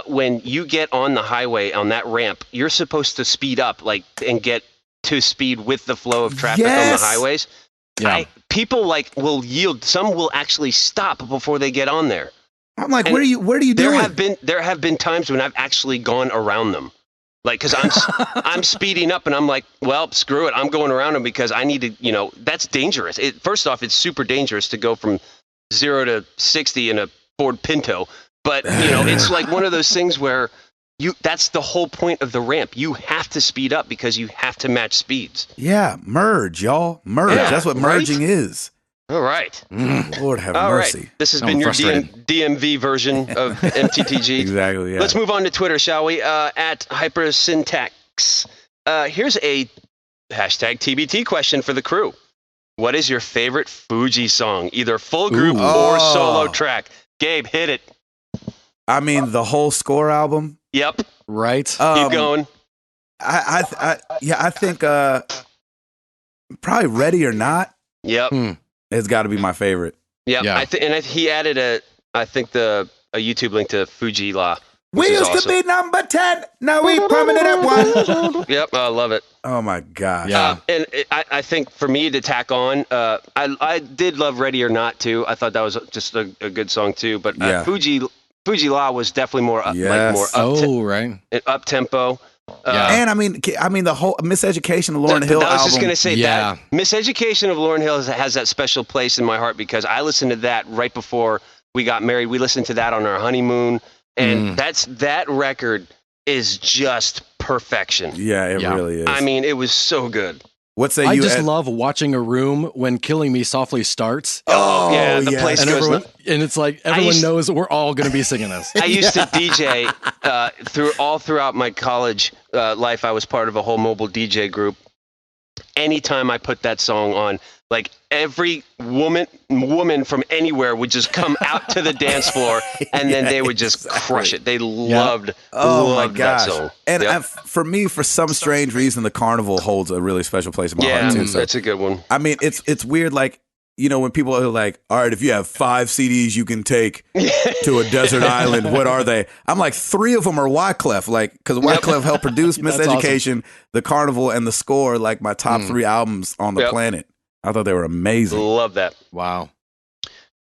When you get on the highway on that ramp, you're supposed to speed up, and get to speed with the flow of traffic on the highways. Yeah. People will yield. Some will actually stop before they get on there. I'm like, what are you doing? There have been times when I've actually gone around them, because I'm speeding up and I'm like, well, screw it, I'm going around them because I need to. That's dangerous. First off, it's super dangerous to go from 0 to 60 in a Ford Pinto. But, it's like one of those things where that's the whole point of the ramp. You have to speed up because you have to match speeds. Yeah, merge, y'all. Merge. Yeah, that's what merging is. All right. Lord have mercy. Right. This has been your DMV version of MTTG. Exactly, yeah. Let's move on to Twitter, shall we? At Hypersyntax. Here's a #TBT question for the crew. What is your favorite Fuji song? Either full group or solo track. Gabe, hit it. I mean, the whole Score album. Yep. Right. Keep going. I think probably Ready or Not. Yep. It's got to be my favorite. Yep. Yeah. He added a YouTube link to Fuji La. We used to be number 10. Now we prominent at 1. Yep. I love it. Oh my gosh. Yeah. And I think for me to tack on, I did love Ready or Not too. I thought that was just a good song too. But Fuji La was definitely more up tempo. And I mean the whole Miseducation of Lauryn Hill album. I was just going to say that Miseducation of Lauryn Hill has that special place in my heart because I listened to that right before we got married. We listened to that on our honeymoon, and that record is just perfection. Yeah, it really is. I mean, it was so good. What say I you? just love watching a room when Killing Me Softly starts. Oh, yeah, the place And, goes and it's like everyone knows we're all going to be singing this. I used to DJ throughout my college life. I was part of a whole mobile DJ group. Anytime I put that song on, like every woman from anywhere would just come out to the dance floor, and then they would just crush it. They loved that song. And for me, for some strange reason, the carnival holds a really special place in my heart too. So that's a good one. I mean, it's weird, like, you know, when people are like, all right, if you have 5 CDs you can take to a desert island, what are they? I'm like, 3 of them are Wyclef, like, because Wyclef helped produce Miseducation, awesome. The Carnival, and The Score, like my top 3 albums on the planet. I thought they were amazing. Love that. Wow.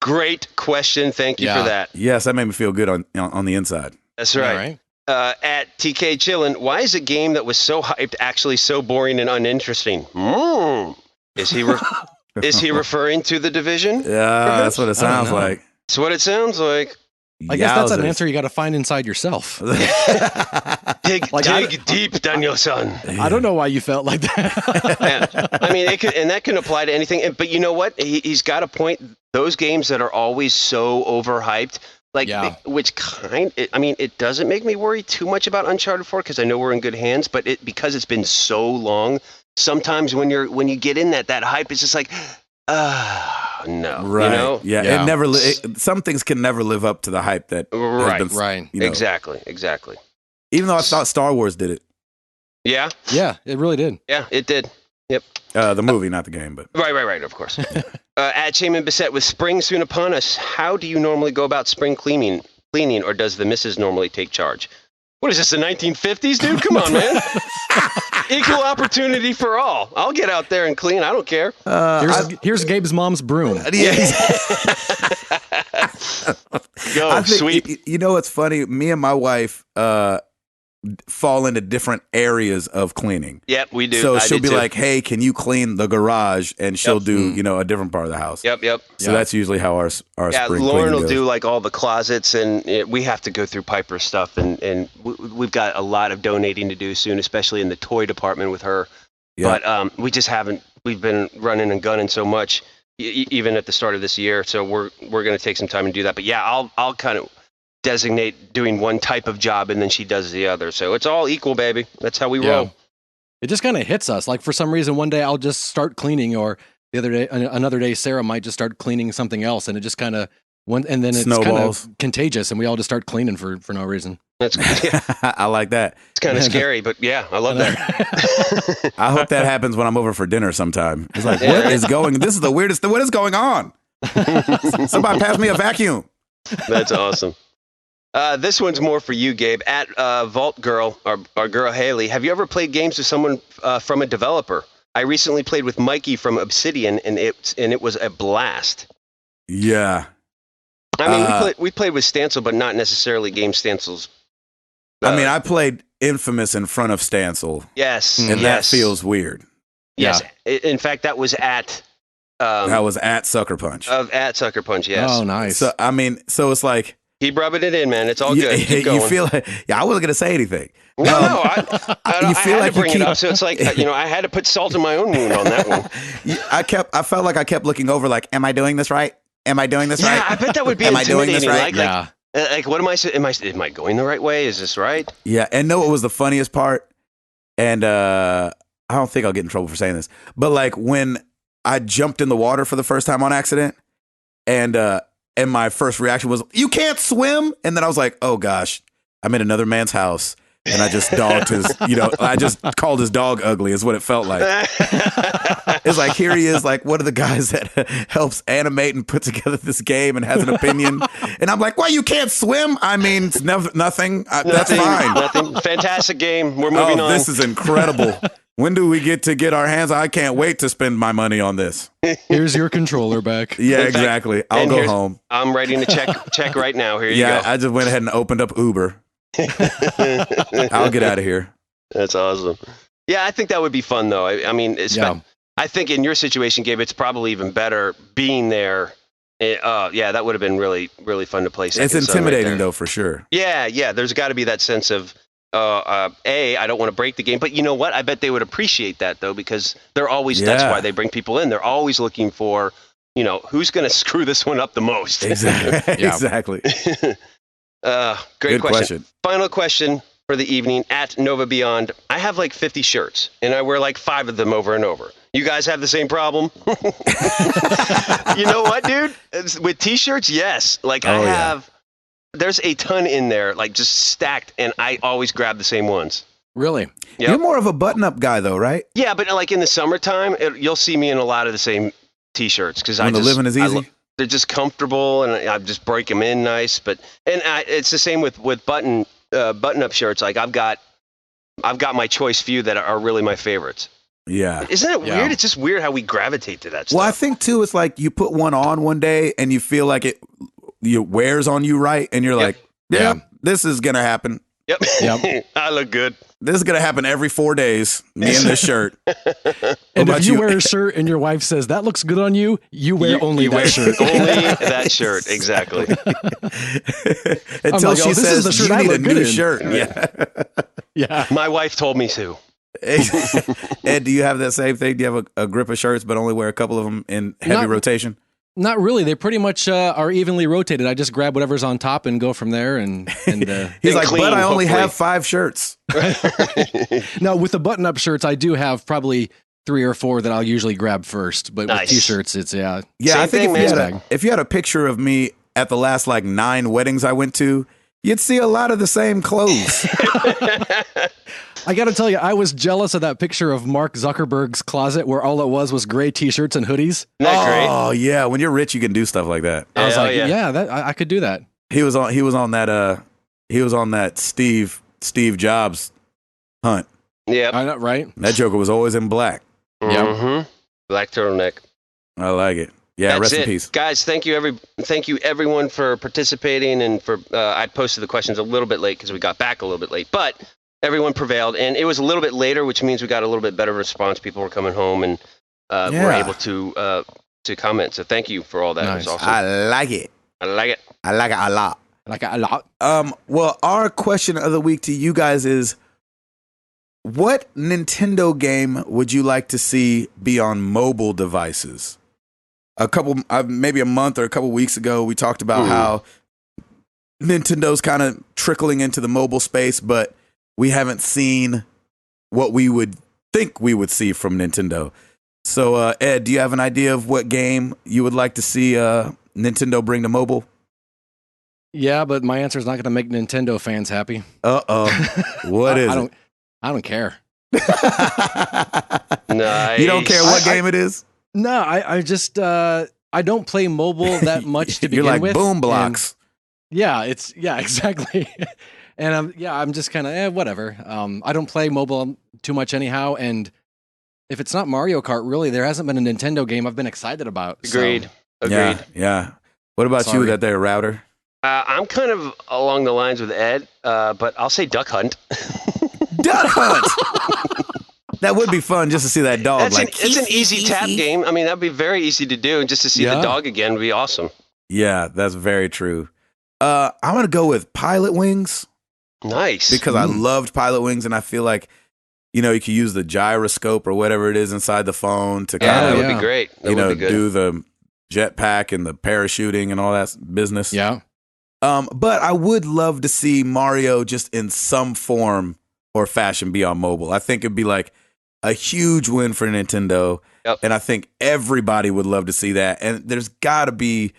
Great question. Thank you for that. Yes, that made me feel good on the inside. That's right. At TK Chillin', why is a game that was so hyped actually so boring and uninteresting? Is he referring to The Division? Yeah, that's what it sounds like. That's what it sounds like. I guess that's an answer you got to find inside yourself. dig deep, Daniel-san. I don't know why you felt like that. I mean, that can apply to anything. But you know what? He's got a point. Those games that are always so overhyped, it doesn't make me worry too much about Uncharted 4 because I know we're in good hands. But because it's been so long, sometimes when you get in that hype, it's just like, no, right? You know? Yeah. It never. Some things can never live up to the hype that has been, right. You know, exactly. Even though I thought Star Wars did it. Yeah, it really did. Yeah, it did. Yep. The movie, not the game, but right. Of course. At Shaman Bissett, with spring soon upon us, how do you normally go about spring cleaning, or does the missus normally take charge? What is this, the 1950s, dude? Come on, man. Equal opportunity for all. I'll get out there and clean. I don't care. Here's Gabe's mom's broom. Sweet. You know what's funny? Me and my wife fall into different areas of cleaning. Yep, we do. So she'll be like, hey, can you clean the garage? And she'll do, a different part of the house. Yep. So that's usually how our spring Lauren will goes. do like all the closet, and we have to go through Piper's stuff, and we've got a lot of donating to do soon, especially in the toy department with her. Yep. But we just haven't. We've been running and gunning so much, even at the start of this year. So we're going to take some time and do that. But yeah, I'll kind of designate doing one type of job, and then she does the other. So it's all equal, baby. That's how we roll. It just kind of hits us. Like for some reason, one day I'll just start cleaning, or another day Sarah might just start cleaning something else, and it just kind of and then it's kind of contagious, and we all just start cleaning for no reason. That's good. I like that. It's kind of scary, but yeah, I love that. I hope that happens when I'm over for dinner sometime. It's like, this is the weirdest thing. What is going on? Somebody pass me a vacuum. That's awesome. This one's more for you, Gabe. At Vault Girl, our girl Haley, have you ever played games with someone from a developer? I recently played with Mikey from Obsidian, and it was a blast. Yeah. I mean, we played with Stancil, but not necessarily Game Stancil's. I played Infamous in front of Stancil. Yes. And that feels weird. Yes. Yeah. In fact, that was at... that was at Sucker Punch. At Sucker Punch, yes. Oh, nice. So, so it's like... Keep rubbing it in, man. It's all good. Keep going. You feel like... Yeah, I wasn't going to say anything. No, I had to bring it up. So it's like, I had to put salt in my own wound on that one. I felt like I kept looking over like, am I doing this right? Am I doing this right? Yeah, I bet that would be am intimidating. I doing this right? Like, what am I saying? Am I going the right way? Is this right? Yeah, and no, it was the funniest part. And I don't think I'll get in trouble for saying this, but like when I jumped in the water for the first time on accident, and my first reaction was, "You can't swim," and then I was like, "Oh gosh, I'm in another man's house." And I just dogged his, I just called his dog ugly is what it felt like. It's like, here he is, like one of the guys that helps animate and put together this game and has an opinion. And I'm like, well, you can't swim? I mean, it's nothing. That's fine. Nothing. Fantastic game. We're moving on. This is incredible. When do we get our hands? I can't wait to spend my money on this. Here's your controller back. Yeah, exactly. I'll go home. I'm writing to check right now. Here you go. Yeah, I just went ahead and opened up Uber. I'll get out of here. That's awesome. Yeah, I think that would be fun, though. I mean, I think in your situation, Gabe, it's probably even better being there. That would have been really, really fun to play. It's intimidating, though, for sure. Yeah. There's got to be that sense of I don't want to break the game, but you know what? I bet they would appreciate that though, because they're always, that's why they bring people in. They're always looking for, who's going to screw this one up the most. Exactly. Exactly. Great question. Final question for the evening at Nova Beyond. I have like 50 shirts and I wear like 5 of them over and over. You guys have the same problem? You know what, dude? With t-shirts, yes. Like there's a ton in there, like just stacked, and I always grab the same ones. Really? Yep. You're more of a button-up guy, though, right? Yeah, but like in the summertime, you'll see me in a lot of the same t-shirts because the living is easy. They're just comfortable, and I just break them in nice. It's the same with button-up shirts. Like I've got my choice few that are really my favorites. Yeah. Isn't it weird? It's just weird how we gravitate to that stuff. Well, I think too, it's like you put one on one day and you feel like it wears on you right, and you're like, this is gonna happen. Yep. I look good. This is gonna happen every 4 days. Me in this shirt. And if you wear a shirt and your wife says that looks good on you, you wear that shirt. Only that shirt, exactly. Until she says you need a new shirt. Yeah. My wife told me to. Ed, do you have that same thing? Do you have a grip of shirts, but only wear a couple of them in heavy rotation? Not really. They pretty much are evenly rotated. I just grab whatever's on top and go from there. And he's like, clean, but I only have 5 shirts. No, with the button-up shirts, I do have probably 3 or 4 that I'll usually grab first. But with t-shirts, it's Yeah, same I think thing, if you had a picture of me at the last 9 weddings I went to, you'd see a lot of the same clothes. I got to tell you, I was jealous of that picture of Mark Zuckerberg's closet where all it was gray t-shirts and hoodies. Isn't that great? Oh yeah, when you're rich, you can do stuff like that. I was like, I could do that. He was on that Steve Jobs hunt. Yeah, I know, right? That Joker was always in black. Yeah, black turtleneck. I like it. Yeah, That's rest it. in peace, guys. Thank you everyone for participating and for. I posted the questions a little bit late because we got back a little bit late, but everyone prevailed, and it was a little bit later, which means we got a little bit better response. People were coming home and were able to comment. So thank you for all that. Nice. It was awesome. I like it. I like it. I like it a lot. I like it a lot. Well, our question of the week to you guys is, what Nintendo game would you like to see be on mobile devices? Maybe a month or a couple weeks ago, we talked about how Nintendo's kind of trickling into the mobile space, but we haven't seen what we would think we would see from Nintendo. So, Ed, do you have an idea of what game you would like to see Nintendo bring to mobile? Yeah, but my answer is not going to make Nintendo fans happy. What is it? I don't care. Nice. You don't care what game it is? No, I just I don't play mobile that much to begin You're like with. Boom Blocks. Exactly. And I'm just kind of whatever. I don't play mobile too much anyhow, and if it's not Mario Kart, really, there hasn't been a Nintendo game I've been excited about. Agreed. Yeah. What about you, that there, Router? I'm kind of along the lines with Ed, but I'll say Duck Hunt. Duck Hunt. That would be fun just to see that dog. It's an easy tap game. I mean, that'd be very easy to do, and just to see the dog again would be awesome. Yeah, that's very true. I'm going to go with Pilot Wings. Nice. Because I loved Pilot Wings, and I feel like, you could use the gyroscope or whatever it is inside the phone to that would be great. That would be good. Do the jetpack and the parachuting and all that business. Yeah. But I would love to see Mario just in some form or fashion be on mobile. I think it'd be like a huge win for Nintendo. Yep. And I think everybody would love to see that. And there's got to be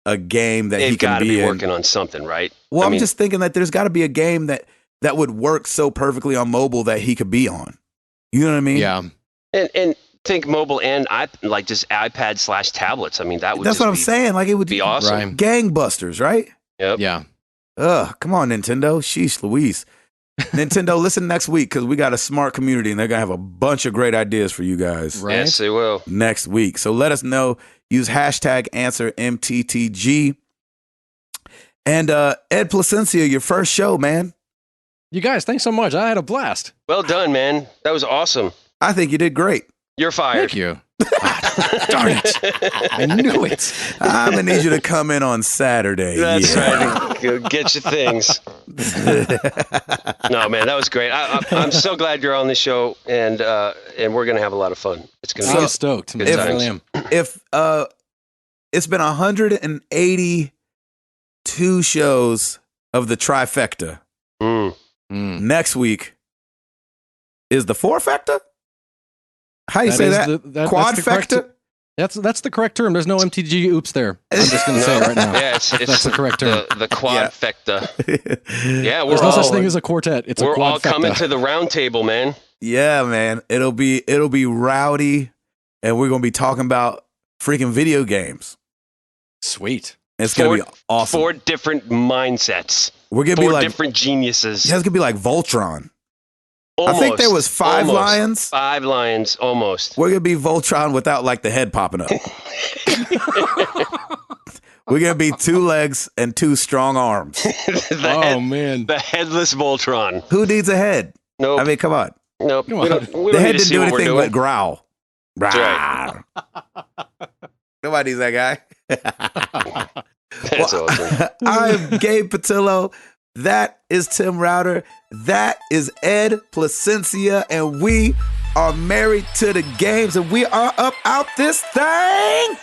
a game that he can be working on something, right? Well, I'm just thinking that there's got to be a game that would work so perfectly on mobile that he could be on. You know what I mean? Yeah. And think mobile and just iPad / tablets. I mean, that's what I'm saying. Like, it would be awesome. Gangbusters, right? Yep. Yeah. Come on, Nintendo. Sheesh Louise. Nintendo, listen next week, because we got a smart community and they're going to have a bunch of great ideas for you guys. Right? Yes, they will. Next week. So let us know. Use #AnswerMTTG. And Ed Placencia, your first show, man. You guys, thanks so much. I had a blast. Well done, man. That was awesome. I think you did great. You're fired. Thank you. Darn it. I knew it. I'm going to need you to come in on Saturday. That's right. Go get your things. No, man, that was great. I'm so glad you're on the show, and we're going to have a lot of fun. It's going to be I'm stoked. good I times. really am. If it's been 182 shows of the trifecta. Next week is the fourfecta? How you say that? Quadfecta? That's the correct term. There's no MTG oops there. I'm just going to say it right now. Yeah, that's the correct term. The quadfecta. Yeah, there's no such thing as a quartet. It's a quadfecta. We're all coming to the round table, man. Yeah, man. It'll be rowdy, and we're gonna be talking about freaking video games. Sweet. It's gonna be awesome. 4 different mindsets. We're gonna 4 be like different geniuses. Yeah, it's gonna be like Voltron. Almost, I think there was 5 lions. 5 lions, almost. We're gonna be Voltron without like the head popping up. We're gonna be 2 legs and 2 strong arms. Man, the headless Voltron. Who needs a head? Nope. I mean, come on. Nope. Come on. The head didn't do anything but growl. That's right. Nobody needs that guy. That's awesome. I'm Gabe Patillo. That is Tim Router. That is Ed Placencia. And we are married to the games. And we are up out this thing.